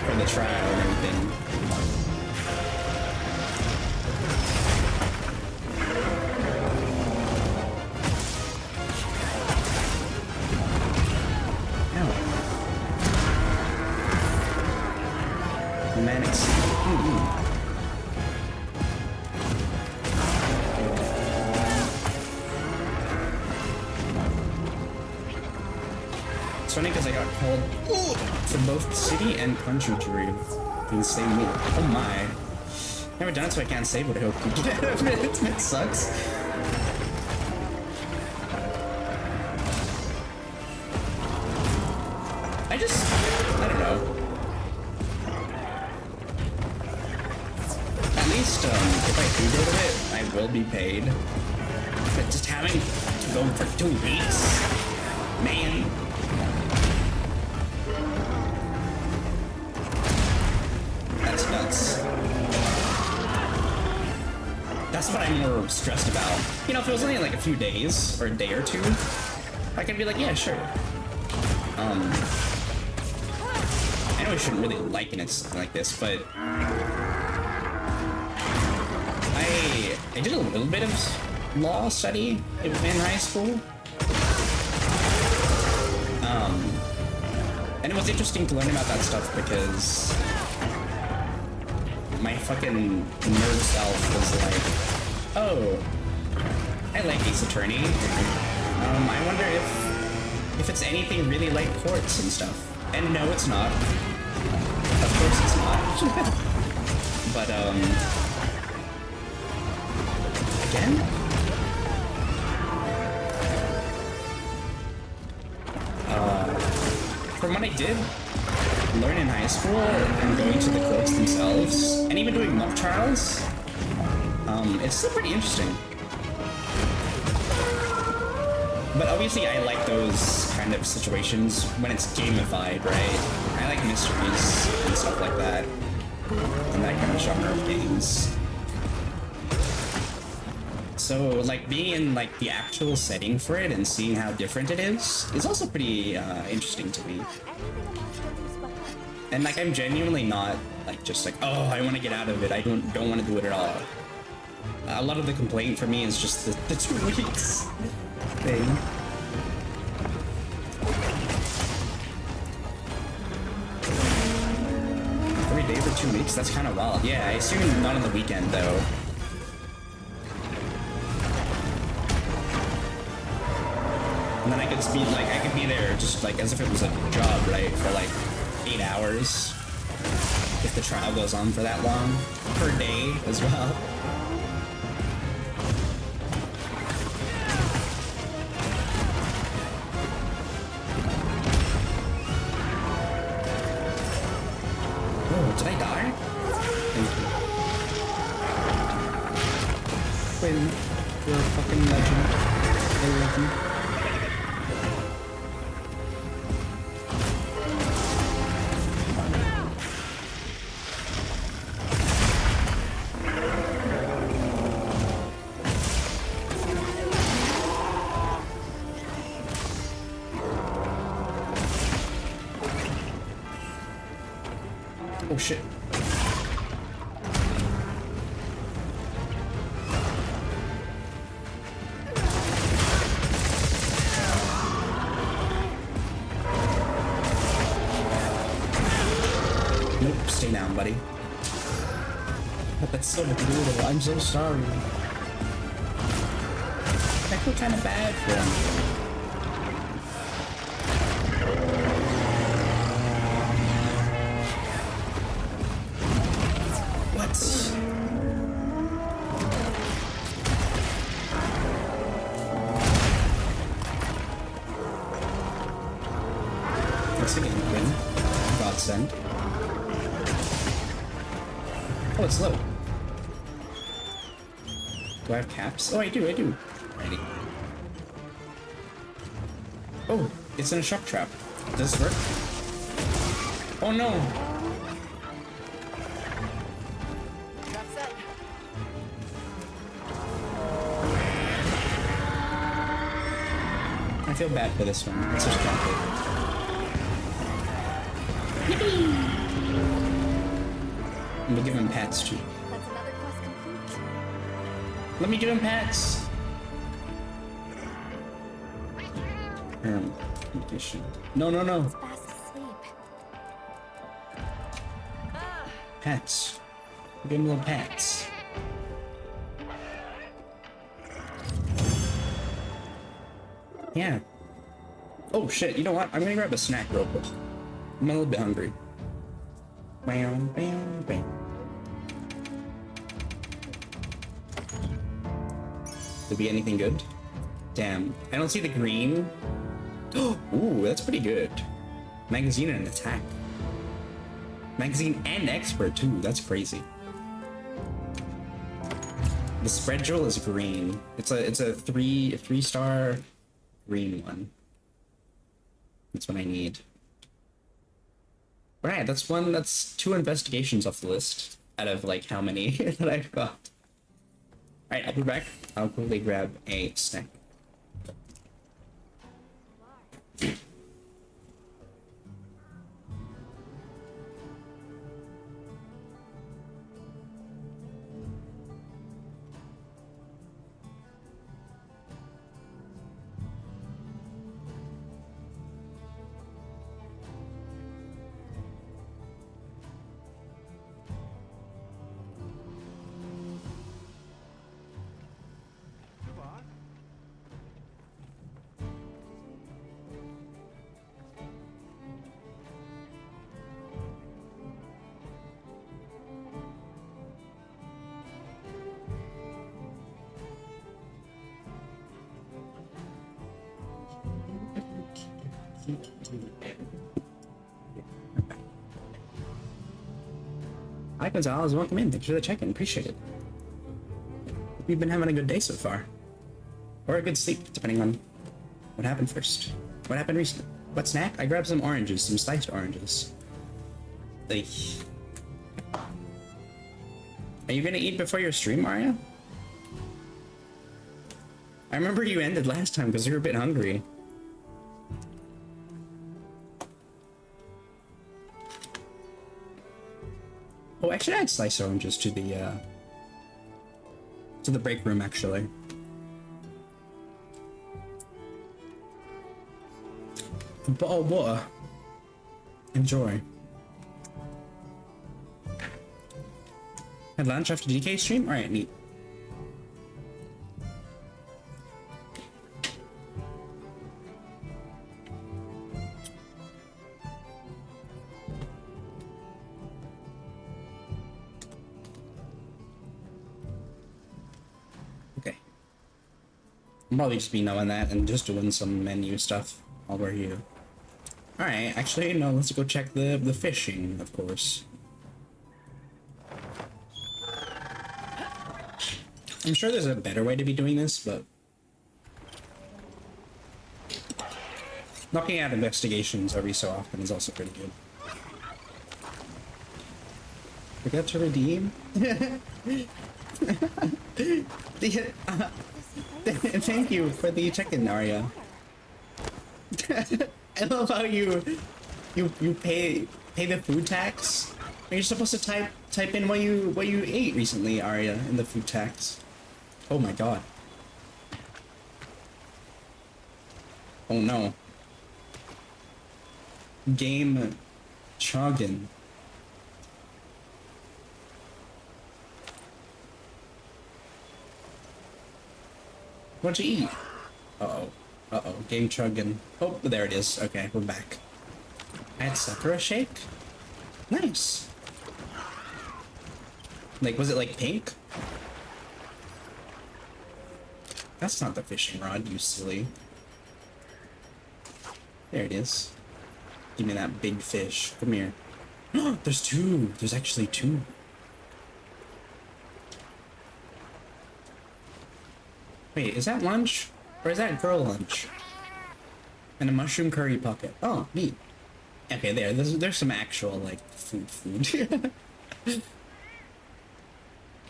for the trial and everything. Ow. Man, it's It's funny because I got called for both city and country jury in the same week. Oh my. Never done it so I can't say, but I hope you get out of it. It sucks. I don't know. At least, if I do go to it, I will be paid. But just having to go for 2 weeks, man. That's nuts. That's what I'm more stressed about. You know, if it was only like a few days or a day or two, I could be like, yeah, sure. I know I shouldn't really liken it to something like this, but I did a little bit of law study in high school. And it was interesting to learn about that stuff because my fucking nerd self was like, oh, I like Ace Attorney. I wonder if it's anything really like courts and stuff. And no, it's not. Of course it's not. But, again? From what I did learn in high school and going to the courts themselves, and even doing mock trials, it's still pretty interesting. But obviously I like those kind of situations when it's gamified, right? I like mysteries and stuff like that, and that kind of genre of games. So, like, being in, like, the actual setting for it and seeing how different it is also pretty interesting to me. And, like, I'm genuinely not, like, just like, oh, I want to get out of it. I don't want to do it at all. A lot of the complaint for me is just the 2 weeks thing. Every day for 2 weeks? That's kind of wild. Yeah, I assume not on the weekend, though. And then I could just be like, I could be there just like as if it was a job, right? For like 8 hours. If the trial goes on for that long. Per day as well. Oh, did I die? Thank you. Quinn, you're a fucking legend. I love you. Oh shit. Nope, stay down, buddy. That's so brutal. I'm so sorry. I feel kind of bad for him. Thanks again, Quinn. Godsend. Oh, it's low. Do I have caps? Oh, I do. Ready. Oh, it's in a shock trap. Does this work? Oh no! That's it. I feel bad for this one. It's just complicated. I'm gonna give him pets too. That's another quest complete. Let me give him pets. Condition. No. Fast asleep. Pets. Give him little pets. Yeah. Oh shit, you know what? I'm gonna grab a snack real quick. I'm a little bit hungry. Bam, bam, bam. Did we get anything good? Damn, I don't see the green. Ooh, that's pretty good. Magazine and attack. Magazine and expert too, that's crazy. The spread jewel is green. It's a three-star green one. That's what I need. Alright, that's 2 investigations off the list out of like how many that I've got. Alright, I'll be back. I'll quickly grab a snack. Hi Gonzalez, welcome in. Thanks for the check-in. Appreciate it. Hope you've been having a good day so far. Or a good sleep, depending on what happened first. What happened recently? What snack? I grabbed some oranges, some sliced oranges. Like... Are you gonna eat before your stream, Mario? I remember you ended last time because you were a bit hungry. Oh, I should add sliced oranges to the break room, actually. A bottle of water. Enjoy. Had lunch after DK stream? Alright, neat. Okay. I'll probably just be knowing that and just doing some menu stuff while we're here. Alright, actually, no, let's go check the fishing, of course. I'm sure there's a better way to be doing this, but... knocking out investigations every so often is also pretty good. Forget to redeem? Thank you for the check-in, Narya. I love how you pay the food tax. You're supposed to type in what you ate recently, Arya, in the food tax. Oh my god. Oh no. Game Choggin. What'd you eat? Uh-oh. Uh-oh. Game Choggin. Oh, there it is. Okay, we're back. I had Sakura shake? Nice. Like, was it like pink? That's not the fishing rod, you silly. There it is. Give me that big fish. Come here. There's 2. There's actually 2. Wait, is that lunch? Or is that girl lunch? And a mushroom curry pocket. Oh, neat. Okay, there's some actual, like, food.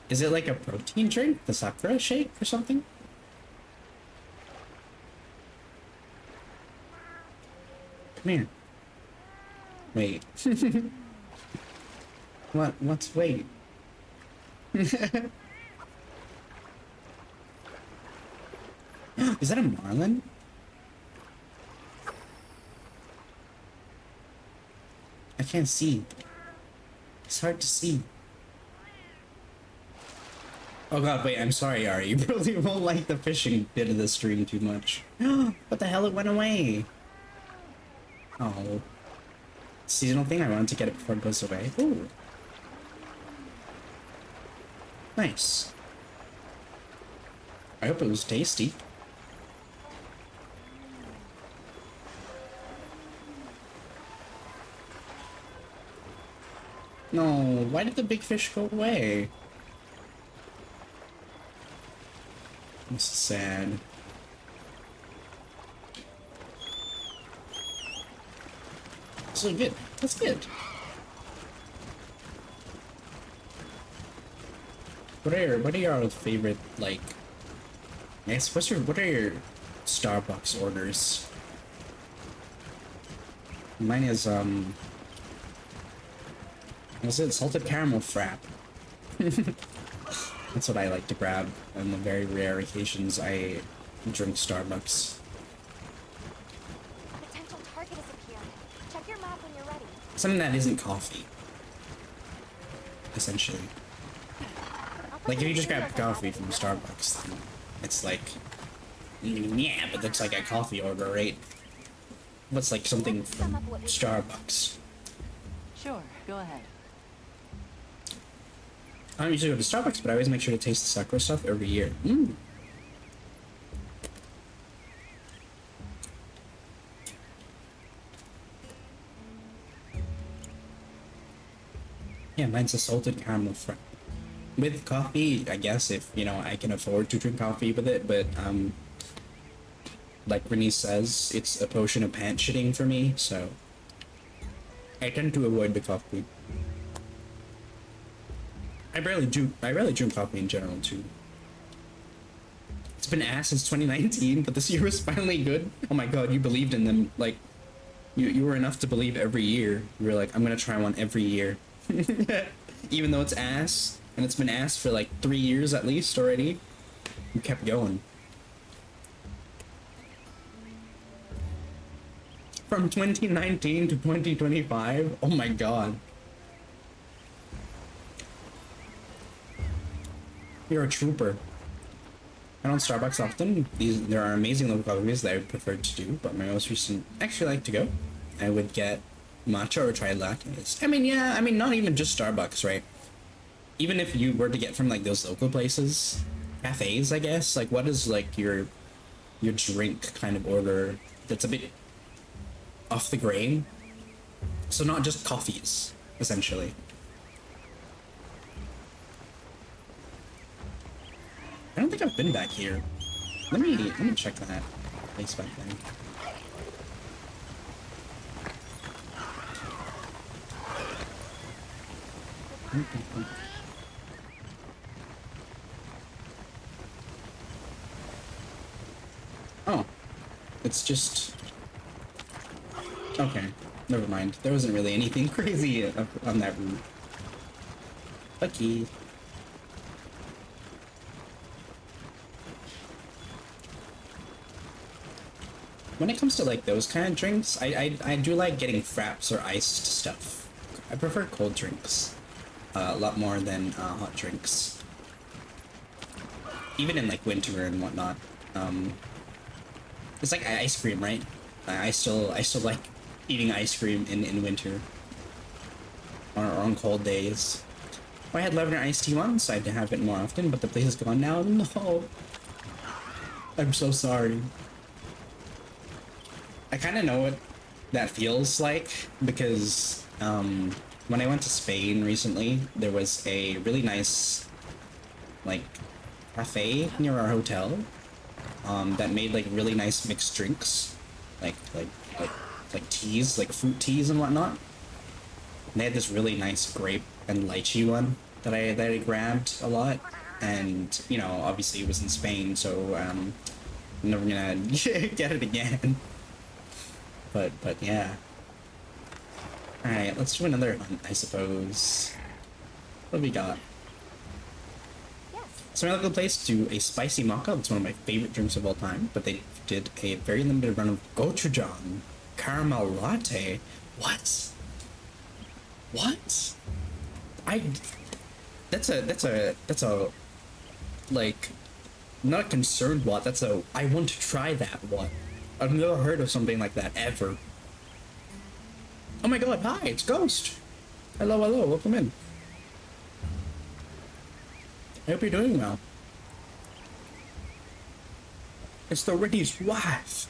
Is it like a protein drink? The Sakura shake or something? Come here. Wait. What's wait? Is that a marlin? I can't see. It's hard to see. Oh god, wait, I'm sorry, Ari. You probably won't like the fishing bit of the stream too much. What the hell? It went away. Oh. Seasonal thing? I wanted to get it before it goes away. Ooh. Nice. I hope it was tasty. No, why did the big fish go away? This is sad. So good. That's good. What are your favorite, like, I guess what are your Starbucks orders? Mine is what's it? Salted caramel frap. That's what I like to grab on the very rare occasions I drink Starbucks. A potential target has appeared. Check your map when you're ready. Something that isn't coffee. Essentially. I'll put Like if the you just grab materials coffee ahead from of you. Starbucks, then it's like, yeah, but that's like a coffee order, right? What's like something from Starbucks? Sure, go ahead. I don't usually go to Starbucks, but I always make sure to taste the Sakura stuff every year. Mm. Yeah, mine's a salted caramel frap. With coffee, I guess, if, you know, I can afford to drink coffee with it, but, like Renee says, it's a potion of pants shitting for me, so I tend to avoid the coffee. I rarely drink coffee in general, too. It's been ass since 2019, but this year was finally good. Oh my god, you believed in them, like, you were enough to believe every year. You were like, I'm gonna try one every year. Even though it's ass, and it's been ass for like 3 years at least already, you kept going. From 2019 to 2025, oh my god. You're a trooper. I don't Starbucks often. There are amazing local coffees that I would prefer to do, but my most recent actually like to go. I would get matcha or chai lattes. I mean, yeah, I mean, not even just Starbucks, right? Even if you were to get from like those local places, cafes, I guess, like what is like your drink kind of order that's a bit off the grain? So not just coffees, essentially. I don't think I've been back here. Let me check that place back then. Oh, it's just okay. Never mind. There wasn't really anything crazy on that route. Lucky. When it comes to like those kind of drinks, I do like getting fraps or iced stuff. I prefer cold drinks a lot more than hot drinks. Even in like winter and whatnot. It's like ice cream, right? I still like eating ice cream in winter or on cold days. I had lavender iced tea once. I'd have it more often, but the place is gone now. No, I'm so sorry. I kind of know what that feels like because when I went to Spain recently, there was a really nice like cafe near our hotel that made like really nice mixed drinks, like teas, like fruit teas and whatnot. And they had this really nice grape and lychee one that I grabbed a lot, and you know, obviously it was in Spain, so I'm never gonna get it again. But yeah. Alright, let's do another hunt, I suppose. What have we got? Yes. So my local place do a spicy mocha. It's one of my favorite drinks of all time, but they did a very limited run of gochujang caramel latte. What? What? That's a like not a concerned what, that's a I want to try that what. I've never heard of something like that ever. Oh my god, hi, it's Ghost. Hello, welcome in. I hope you're doing well. It's the Ricky's wife.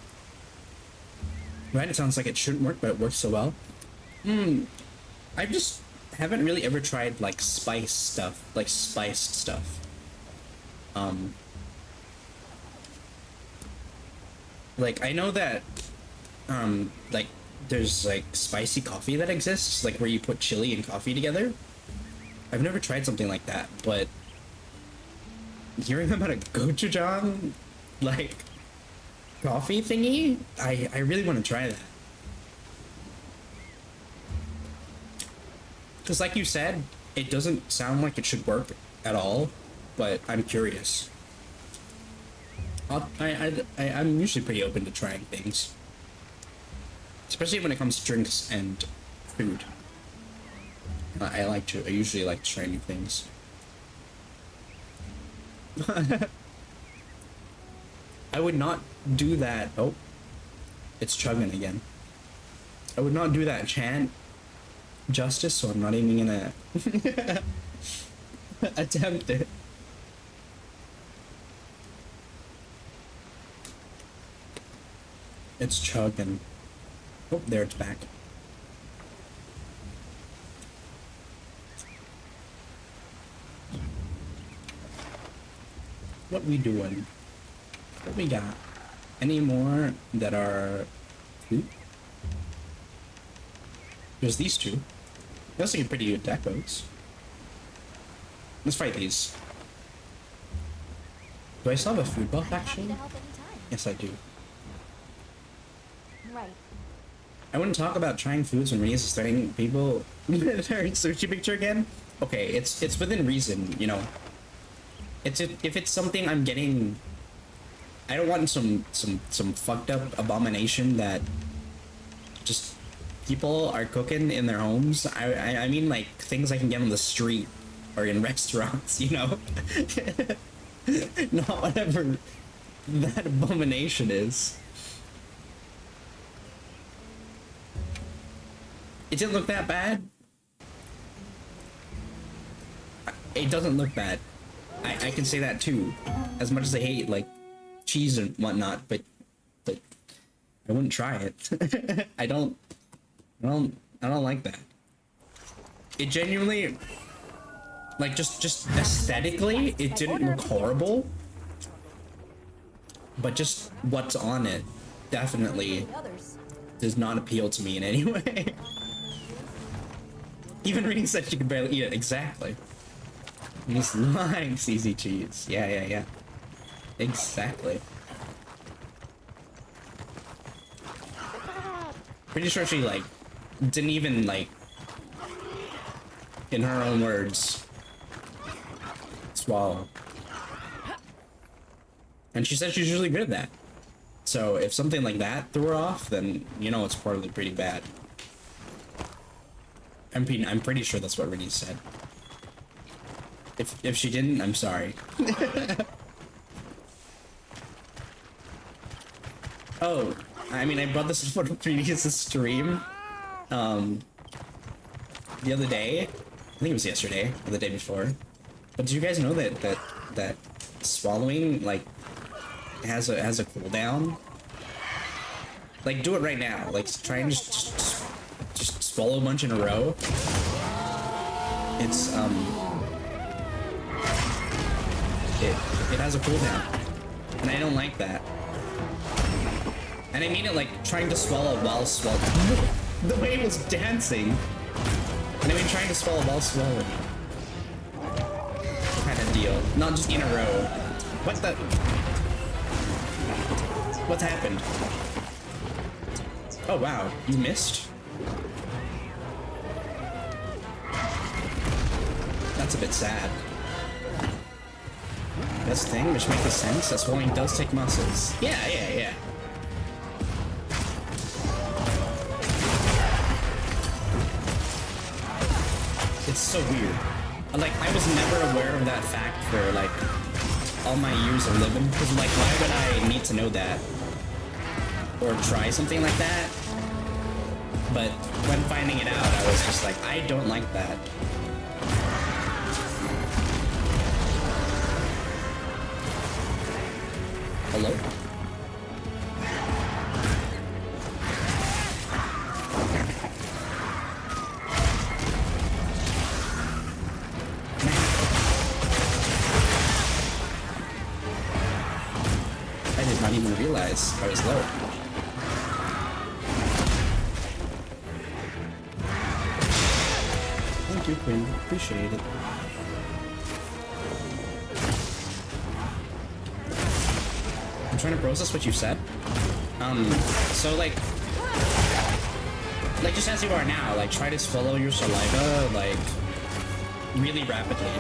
Right, it sounds like it shouldn't work, but it works so well. I just haven't really ever tried like spiced stuff. Like, I know that, like, there's, like, spicy coffee that exists, like, where you put chili and coffee together. I've never tried something like that, but hearing about a gochujang, like, coffee thingy, I really want to try that. Because like you said, it doesn't sound like it should work at all, but I'm curious. I'm usually pretty open to trying things. Especially when it comes to drinks and food. I usually like to try new things. I would not do that. Oh, it's chugging again. I would not do that chant justice, so I'm not even gonna attempt it. It's chugging. Oh, there it's back. What we doing? What we got? Any more that are... Ooh. There's these two. Those are pretty good decos. Let's fight these. Do I still have a food buff, Happy actually? to help anytime. Yes, I do. Right. I wouldn't talk about trying foods when Reese is threatening people with her sushi picture again. Okay, it's within reason, you know. If it's something I'm getting, I don't want some fucked up abomination that just people are cooking in their homes. I mean like things I can get on the street or in restaurants, you know. Not whatever that abomination is. It didn't look that bad. It doesn't look bad. I can say that too. As much as I hate like cheese and whatnot, but I wouldn't try it. I don't like that. It genuinely, like just aesthetically, it didn't look horrible. But just what's on it definitely The others. does not appeal to me in any way. Even Reading said she could barely eat it. Exactly. He's lying, CZ cheese. Yeah. Exactly. Pretty sure she, like, didn't even, like, in her own words, swallow. And she said she's usually good at that. So if something like that threw her off, then you know it's probably pretty bad. I'm pretty sure that's what Renee said. If she didn't, I'm sorry. Oh, I mean, I brought this up on a previous stream. The other day, I think it was yesterday or the day before. But did you guys know that swallowing like has a cooldown? Like, do it right now. Like, try and just swallow a bunch in a row. It's it has a cooldown, and I don't like that. And I mean it like trying to swallow while swallowing. The way it was dancing. And I mean trying to swallow while swallowing. Kind of deal. Not just in a row. What the? What's happened? Oh wow, you missed? That's a bit sad. Best thing, which makes sense, that swallowing does take muscles. Yeah. It's so weird. Like, I was never aware of that fact for, like, all my years of living. Because, like, why would I need to know that? Or try something like that? But when finding it out, I was just like, I don't like that. Hello? I did not even realize I was low. Thank you, Quinn. Appreciate it. I'm trying to process what you said. So like just as you are now, like try to swallow your saliva, like, really rapidly.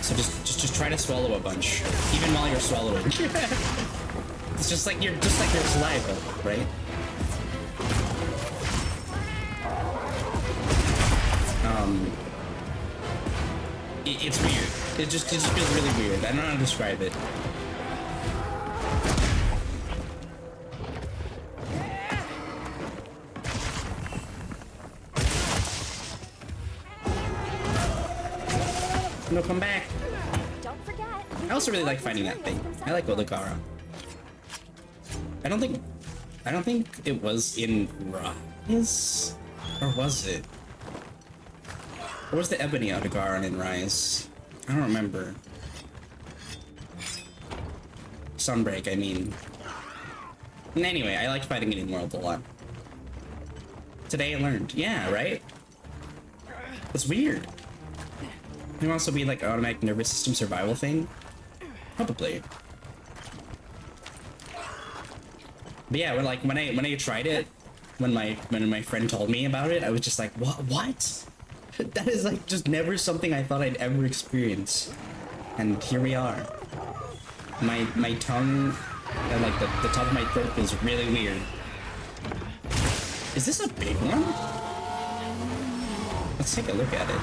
So just try to swallow a bunch, even while you're swallowing. It's just like your saliva, right? It's weird. It just feels really weird. I don't know how to describe it. No, come back. Don't forget. I also really like fighting that thing. I like Oligara. I don't think it was in Rise, or was it? Or was the Ebony Oligara in Rise? I don't remember. Sunbreak, I mean. And anyway, I liked fighting it in World a lot. Today I learned. Yeah, right? It's weird. It can also be like an automatic nervous system survival thing. Probably. But yeah, when I tried it, when my friend told me about it, I was just like, what? That is like just never something I thought I'd ever experience. And here we are. My tongue and like the top of my throat feels really weird. Is this a big one? Let's take a look at it.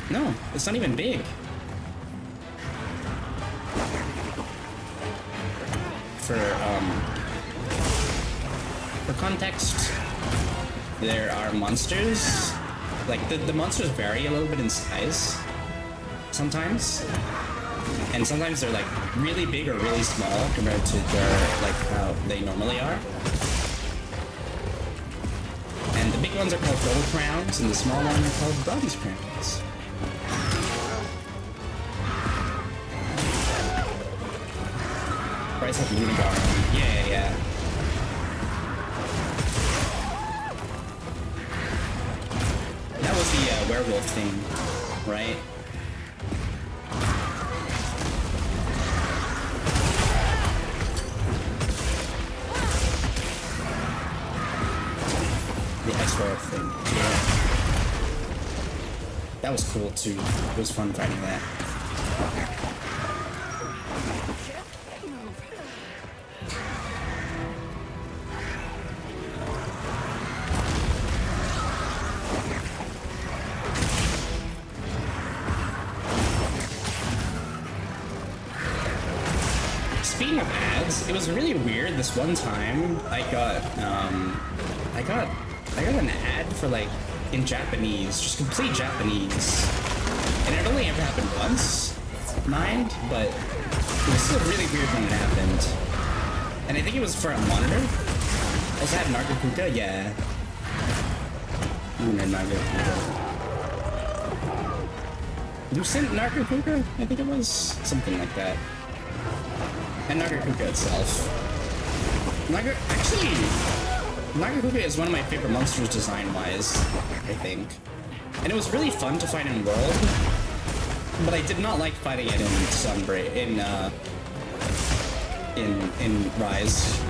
No, it's not even big. For context, there are monsters. Like the monsters vary a little bit in size sometimes. And sometimes they're like really big or really small compared to how they normally are. And the big ones are called gold crowns, and the small ones are called bronze crowns. Price of Lunagar. Yeah. That was the werewolf thing, right? The X-Werewolf thing. Yeah. That was cool too. It was fun fighting that. Speaking of ads, it was really weird. This one time, I got an ad for like in Japanese, just complete Japanese, and it only ever happened once, mind, but it was still really weird when it happened. And I think it was for a monitor. Also had Nargacuga, yeah. Nargacuga. Lucent Nargacuga, I think it was something like that. And Nargacuga itself. Nargacuga is one of my favorite monsters design-wise, I think. And it was really fun to fight in World, but I did not like fighting it in Sunbreak, in Rise.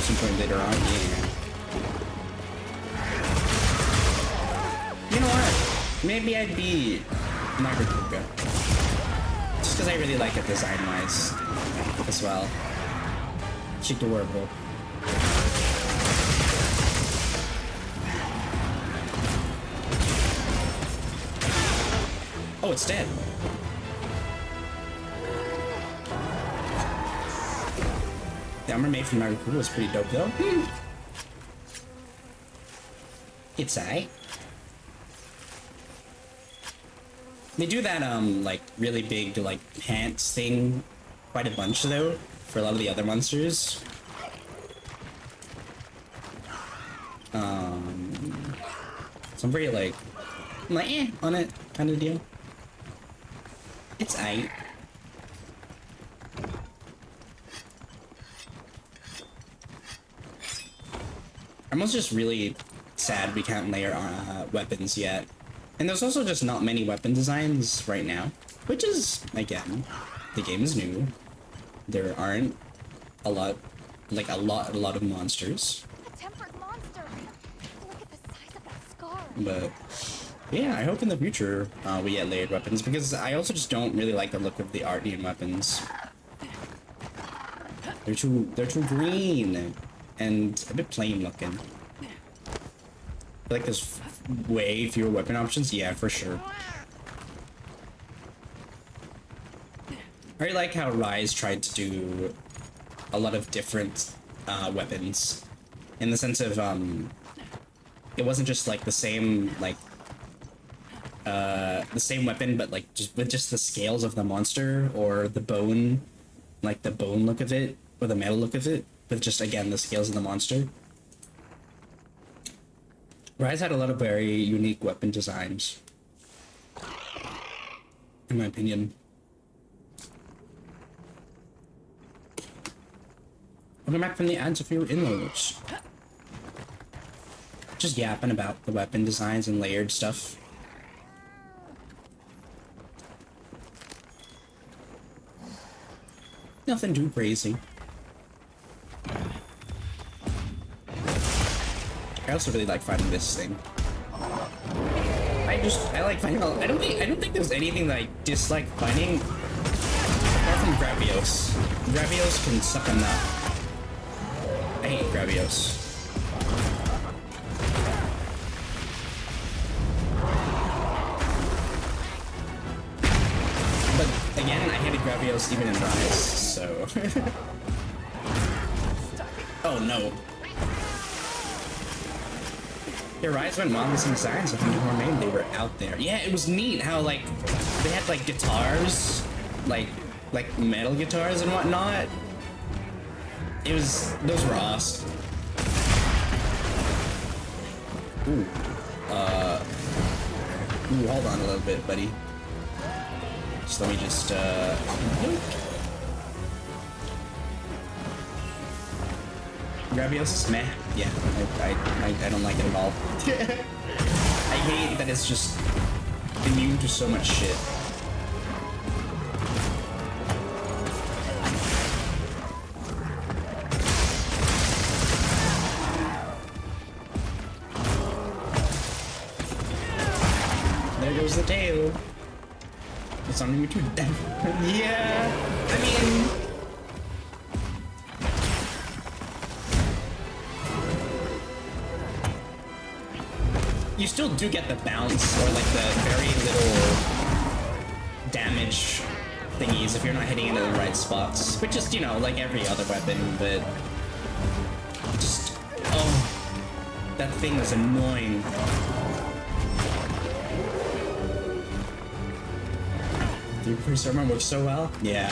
Some point later on, yeah. You know what? Maybe I'd be Nargacuga. Just because I really like it design-wise as well. She's adorable. Oh, it's dead. The armor made from Nargacuga was pretty dope though. It's aight. They do that, like, really big, like, pants thing quite a bunch, though, for a lot of the other monsters. So I'm very like on it kind of deal. It's aight. I'm also just really sad we can't layer weapons yet. And there's also just not many weapon designs right now, which is, again, the game is new. There aren't a lot of monsters. A tempered monster. Look at the size of that scar. But yeah, I hope in the future we get layered weapons, because I also just don't really like the look of the Artnian weapons. They're too green and a bit plain looking. I feel like there's way fewer weapon options. Yeah, for sure. I really like how Rise tried to do a lot of different weapons, in the sense of it wasn't just like the same weapon, but like just with just the scales of the monster or the bone, like the bone look of it or the metal look of it, with just again the scales of the monster. Rise had a lot of very unique weapon designs, in my opinion. Welcome back from the ads if you're in those. Just yapping about the weapon designs and layered stuff. Nothing too crazy. I also really like fighting this thing. I like fighting. I don't think there's anything that I dislike fighting apart from Gravios. Gravios can suck a nut. I hate Gravios. But again, I hated Gravios even in Rise, so. Oh no. Yeah, Rise went well with some designs of New Hormone. They were out there. Yeah, it was neat how like they had like guitars, like metal guitars and whatnot. Those were awesome. Ooh, hold on a little bit, buddy. Just let me just Gravios is meh. Yeah, I don't like it at all. I hate that it's just immune to so much shit. There goes the tail. It's on me too. Yeah, I mean. You still do get the bounce or like the very little damage thingies if you're not hitting into the right spots, which is, you know, like every other weapon, but just, oh, that thing is annoying. The increased armor works so well. Yeah.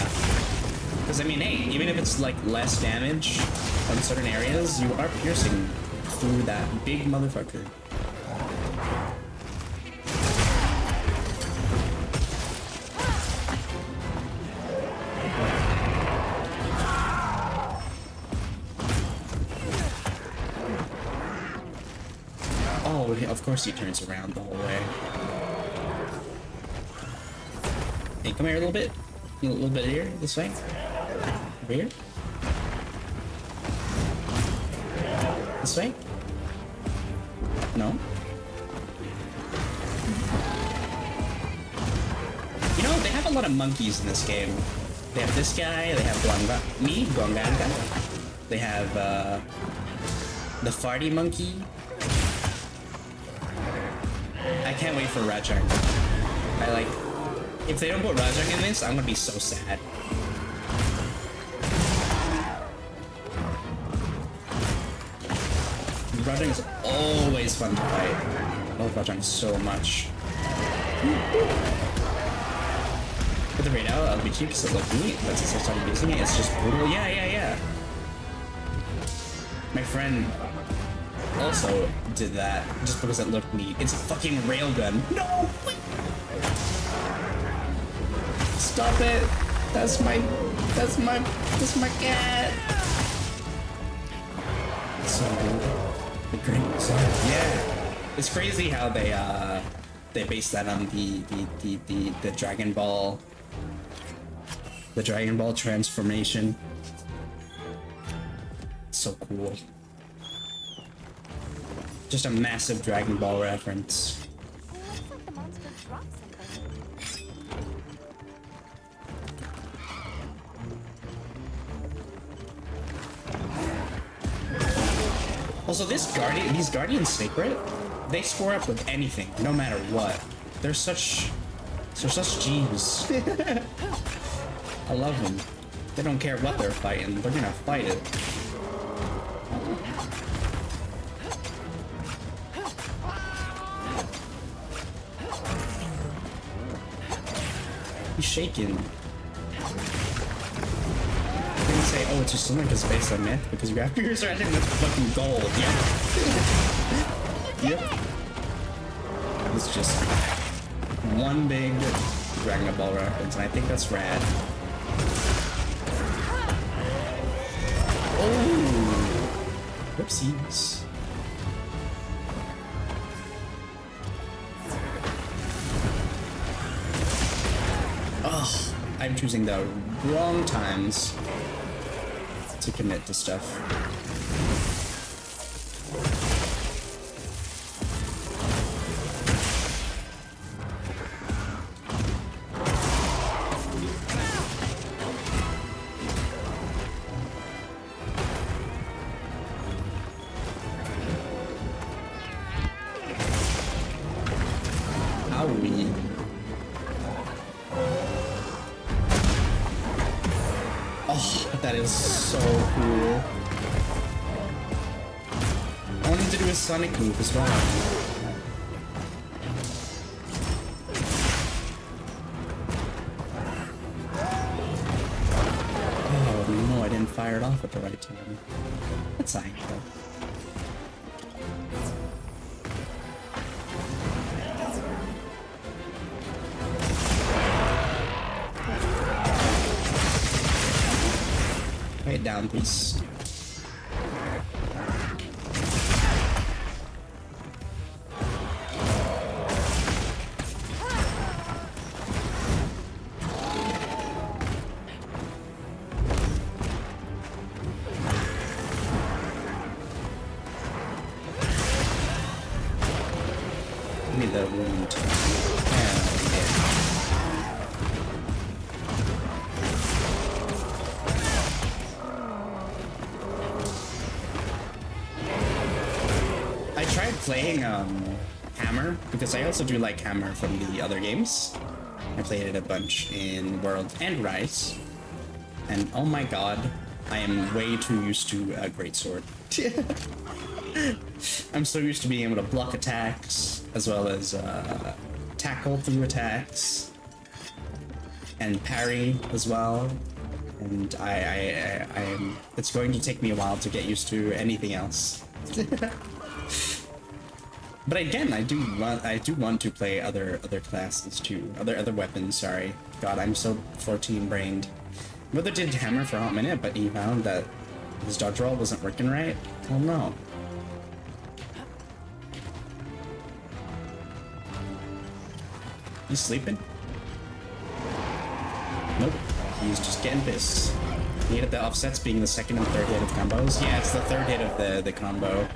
Because I mean, hey, even if it's like less damage on certain areas, you are piercing through that big motherfucker. Of course he turns around the whole way. Hey, come here a little bit. A little bit here, this way. Over here. This way. No. You know, they have a lot of monkeys in this game. They have this guy, they have Guanganga. They have, the farty monkey. I can't wait for Rajang. If they don't put Rajang in this, I'm gonna be so sad. Rajang is always fun to fight. I love Rajang so much. With the raid out, I'll be cheap because it looked neat, but since I started using it, it's just brutal. Yeah. My friend also did that just because it looked neat. It's a fucking railgun. No! Wait. Stop it! That's my cat! So good. The great song. Yeah. It's crazy how they base that on the Dragon Ball. The Dragon Ball transformation. So cool. Just a massive Dragon Ball reference. It looks like the monster dropped something. Also, these Guardians Sacred, they score up with anything, no matter what. They're such G's. I love them. They don't care what they're fighting, they're gonna fight it. He's shaking. I'm gonna say, oh, it's just something because based on myth, because your figures are ending with fucking gold. Yep. Yep. It's just one big Dragon Ball reference, and I think that's rad. Oh! Whoopsies. Ugh, I'm choosing the wrong times to commit to stuff. Owie. Oh, that is so cool. I wanted to do a Sonic move as well. Oh no, I didn't fire it off at the right time. That's fine though. Lay it down, please. Give me the wound. I tried playing Hammer because I also do like Hammer from the other games. I played it a bunch in World and Rise, and oh my god, I am way too used to a greatsword. I'm so used to being able to block attacks as well as tackle through attacks and parry as well. And I am. It's going to take me a while to get used to anything else. But again, I do want to play other classes too, other weapons. Sorry, God, I'm so 14-brained. Mother did Hammer for a hot minute, but he found that his dodge roll wasn't working right. Oh no. You sleeping? Nope. He's just getting pissed. He hated the offsets being the second and third hit of combos. Yeah, it's the third hit of the combo.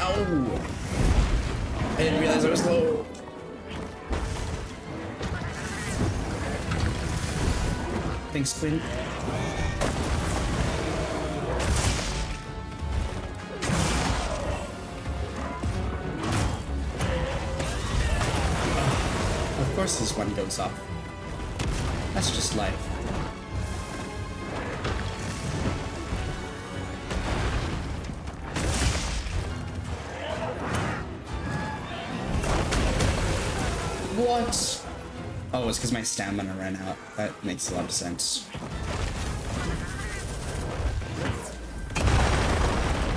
Ow! I didn't realize I was low. Thanks, Quinn. Of course this one goes off. That's just life. What? Oh, it's because my stamina ran out. That makes a lot of sense.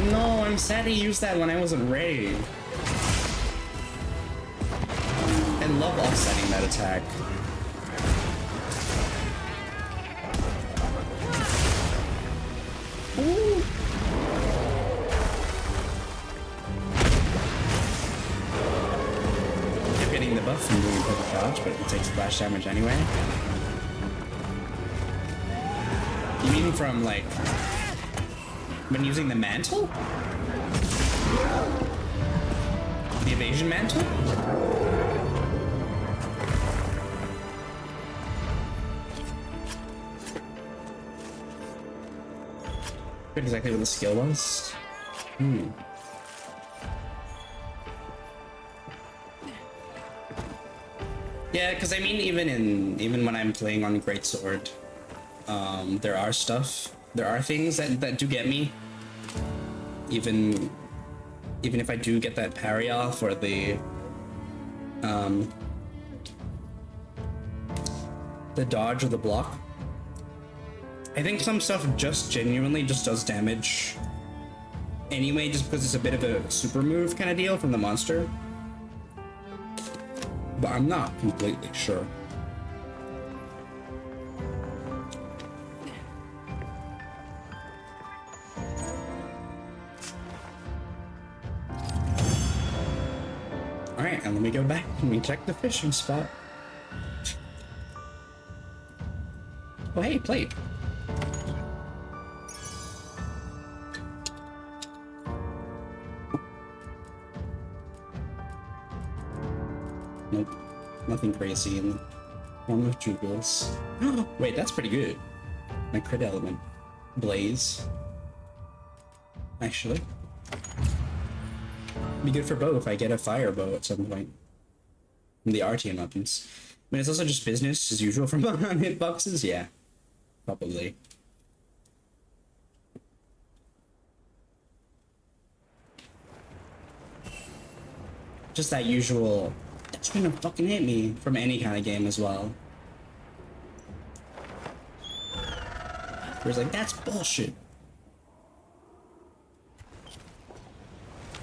No, I'm sad he used that when I wasn't ready. I love offsetting that attack. Ooh. Kept getting the buff from doing perfect dodge, but it takes splash damage anyway. You mean from like when using the mantle? The evasion mantle? Forget exactly what the skill was. Yeah, because I mean, even when I'm playing on Greatsword, there are things that do get me. Even if I do get that parry off or the dodge or the block, I think some stuff just genuinely just does damage anyway, just because it's a bit of a super move kind of deal from the monster. But I'm not completely sure. Alright, and let me go back and we check the fishing spot. Oh hey, plate. Nope, nothing crazy in the form of jewels. Wait, that's pretty good. My crit element. Blaze. Actually. Be good for bow if I get a fire bow at some point. From the Artian weapons. I mean, it's also just business as usual from hitboxes, yeah. Probably. Just that usual, that's gonna fucking hit me from any kind of game as well. Where it's like, that's bullshit.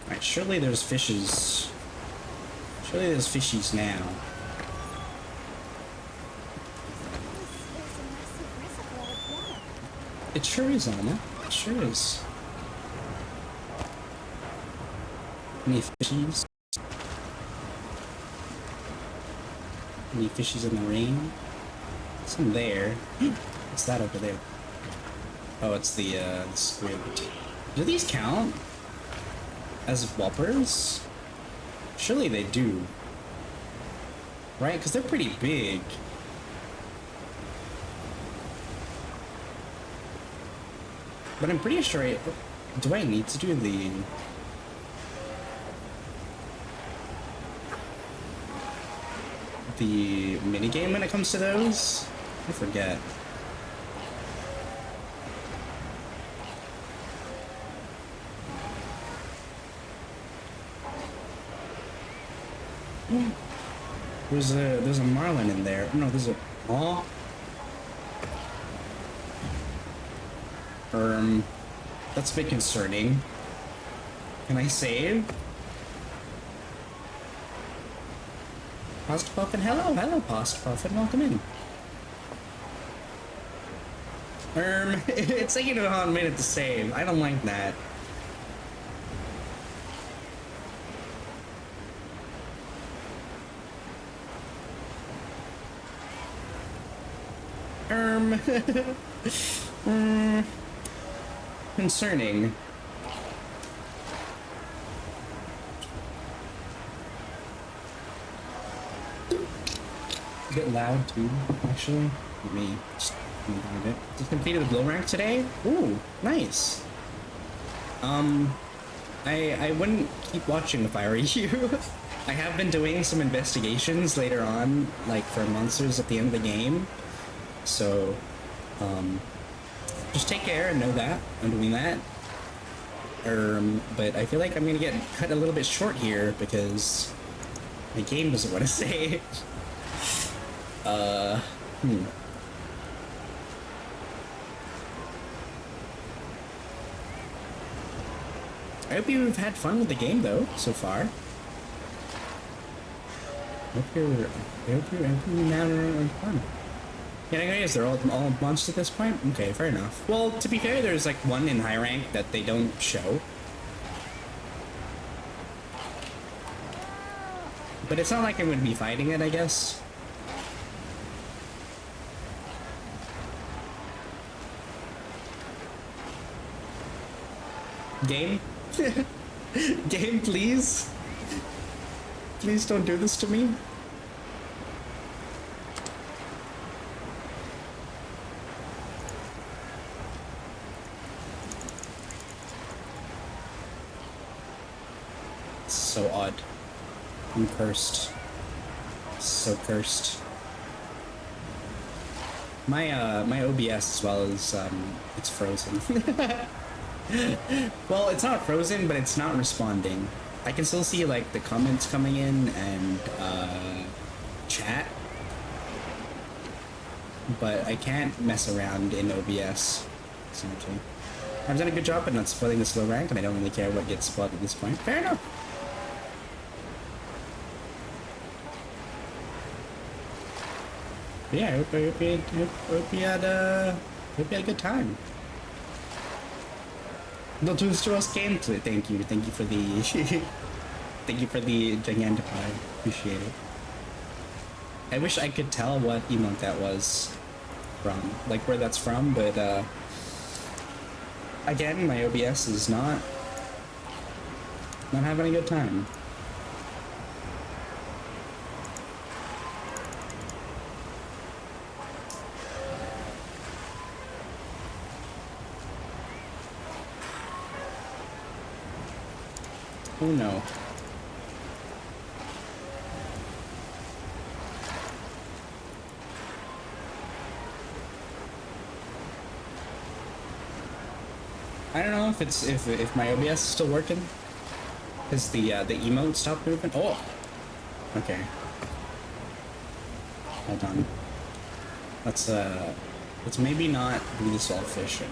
Alright, surely there's fishes. Surely there's fishies now. There's a massive reservoir of water. It sure is, Alma. It sure is. Any fishies? Any fishies in the rain? Some there. What's that over there? Oh, it's the squid. Do these count as whoppers? Surely they do. Right? Because they're pretty big. But I'm pretty sure do I need to do the minigame when it comes to those? I forget. There's a marlin in there. No, there's a that's a bit concerning. Can I save? Pasta Puffin, hello Pasta Puffin, welcome in. It's taking a hot minute to save. I don't like that. Concerning. A bit loud too, actually. Let me just move down a bit. Just completed the blow rank today. Ooh, nice. I wouldn't keep watching if I were you. I have been doing some investigations later on, like for monsters at the end of the game. So, just take care and know that I'm doing that. But I feel like I'm gonna get cut a little bit short here because my game doesn't want to say. I hope you've had fun with the game though, so far. I hope you're having fun. Yeah, I guess they're all monsters at this point? Okay, fair enough. Well, to be fair, there's like one in high rank that they don't show. But it's not like I would be fighting it, I guess. Game? Game, please? Please don't do this to me. It's so odd. I'm cursed. So cursed. My OBS as well is it's frozen. Well, it's not frozen, but it's not responding. I can still see like the comments coming in and chat, but I can't mess around in OBS. Essentially, I've done a good job at not spoiling the slow rank, and I don't really care what gets spoiled at this point. Fair enough. But yeah, I hope you had a good time. No tools to us game to it. Thank you for the thank you for the Gigantify. Appreciate it. I wish I could tell what emote that was from, like where that's from, but again, my OBS is not having a good time. Oh no. I don't know if it's if my OBS is still working. Because the emote stopped moving. Oh. Okay. Hold on. Let's maybe not do this all fishing.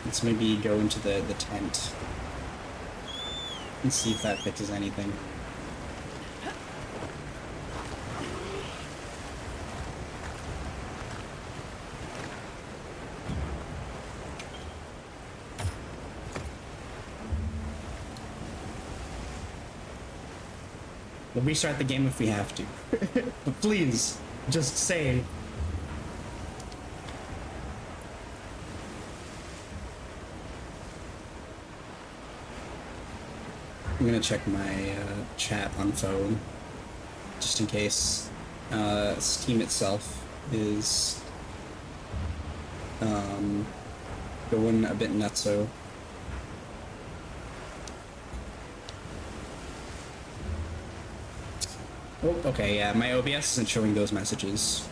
Let's maybe go into the tent and see if that fixes anything. We'll restart the game if we have to. But please, just say. I'm gonna check my chat on phone, just in case. Steam itself is going a bit nutso. Oh, okay, yeah, my OBS isn't showing those messages.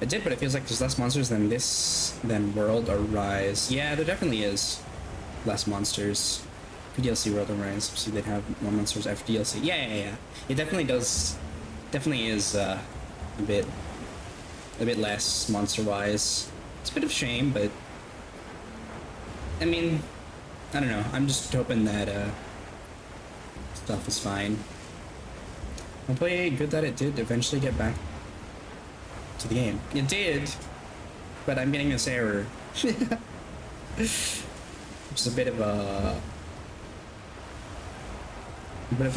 It did, but it feels like there's less monsters than World or Rise. Yeah, there definitely is less monsters. DLC World or Rise, so they'd have more monsters after DLC. Yeah. It definitely does. Definitely is a bit less monster-wise. It's a bit of a shame, but I mean, I don't know. I'm just hoping that stuff is fine. Hopefully, good that it did eventually get back to the game. It did, but I'm getting this error, which is a bit of a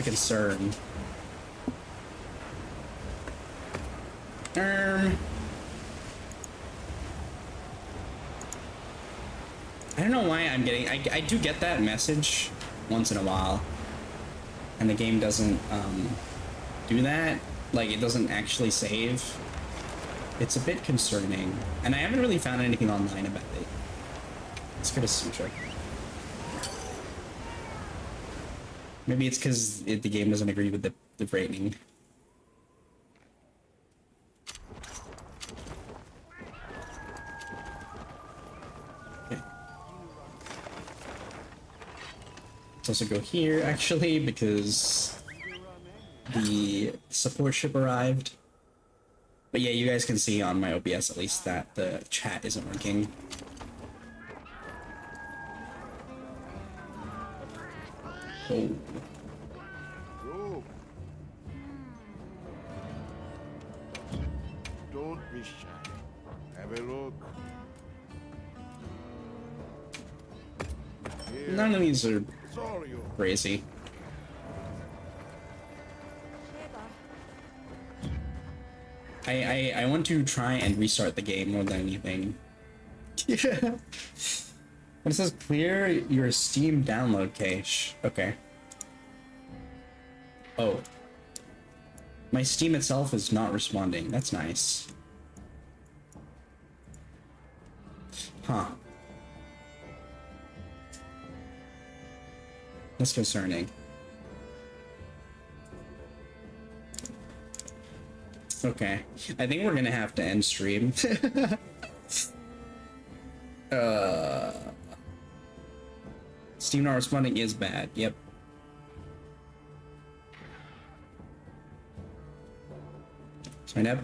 concern. I don't know why I'm getting. I do get that message once in a while, and the game doesn't do that. Like, it doesn't actually save. It's a bit concerning, and I haven't really found anything online about it. Let's go to Sutra. Maybe it's because the game doesn't agree with the rating. Okay. Let's also go here, actually, because the support ship arrived. But yeah, you guys can see on my OBS at least that the chat isn't working. Oh. Go. Don't be shy. Have a look. Here, None of these are it's all yours. crazy. I want to try and restart the game more than anything. Yeah. It says clear your Steam download cache. Okay. Oh. My Steam itself is not responding. That's nice. Huh. That's concerning. Okay. I think we're gonna have to end stream. Steam not responding is bad. Yep. Sign up?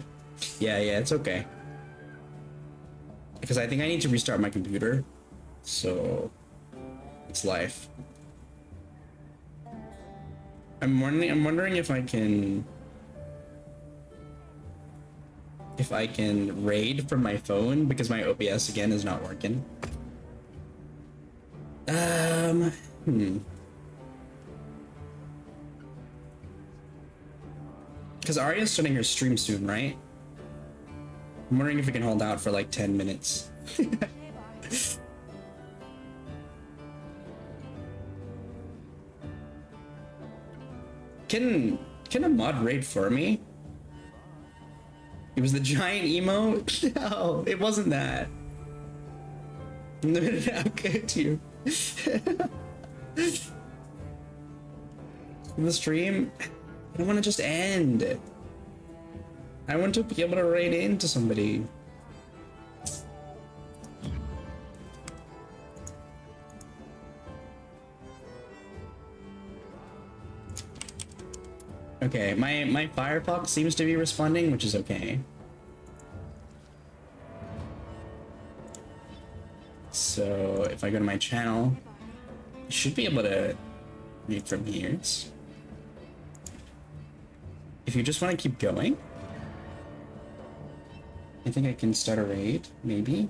Yeah, it's okay. Because I think I need to restart my computer. So it's life. I'm wondering if I can raid from my phone because my OBS again is not working. Because Arya's starting her stream soon, right? I'm wondering if we can hold out for like 10 minutes. Can a mod raid for me? It was the giant emo? No, it wasn't that. Okay, to the stream, I don't want to just end. I want to be able to raid into somebody. Okay, my Firefox seems to be responding, which is okay. So if I go to my channel, I should be able to read from here. If you just want to keep going, I think I can start a raid, maybe.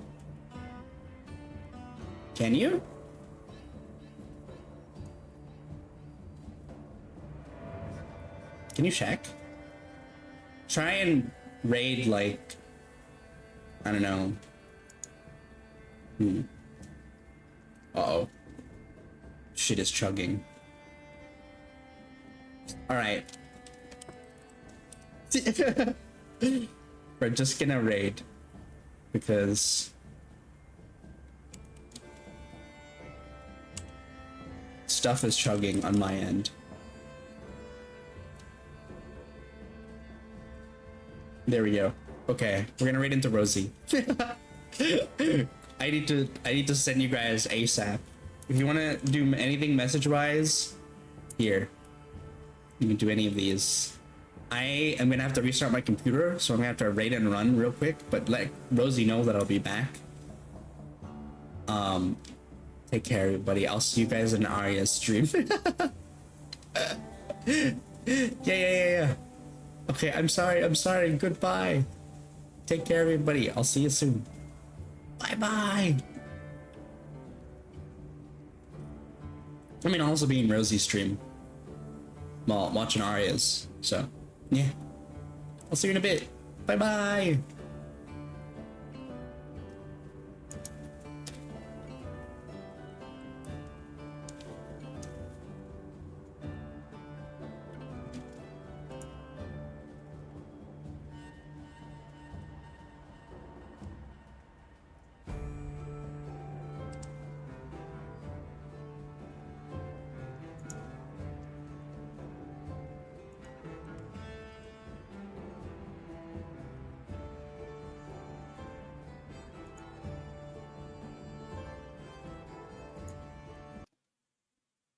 Can you? Can you check? Try and raid like, I don't know. Uh-oh. Shit is chugging. Alright. We're just gonna raid. Because stuff is chugging on my end. There we go. Okay, we're gonna raid into Rosie. I need to send you guys ASAP. If you want to do anything message-wise, here. You can do any of these. I am gonna have to restart my computer, so I'm gonna have to raid and run real quick. But let Rosie know that I'll be back. Take care, everybody. I'll see you guys in Arya's stream. Yeah. Okay, I'm sorry. Goodbye. Take care, everybody. I'll see you soon. Bye-bye. I mean, I'll also be in Rosie's stream while watching Arya's. So, yeah. I'll see you in a bit. Bye-bye.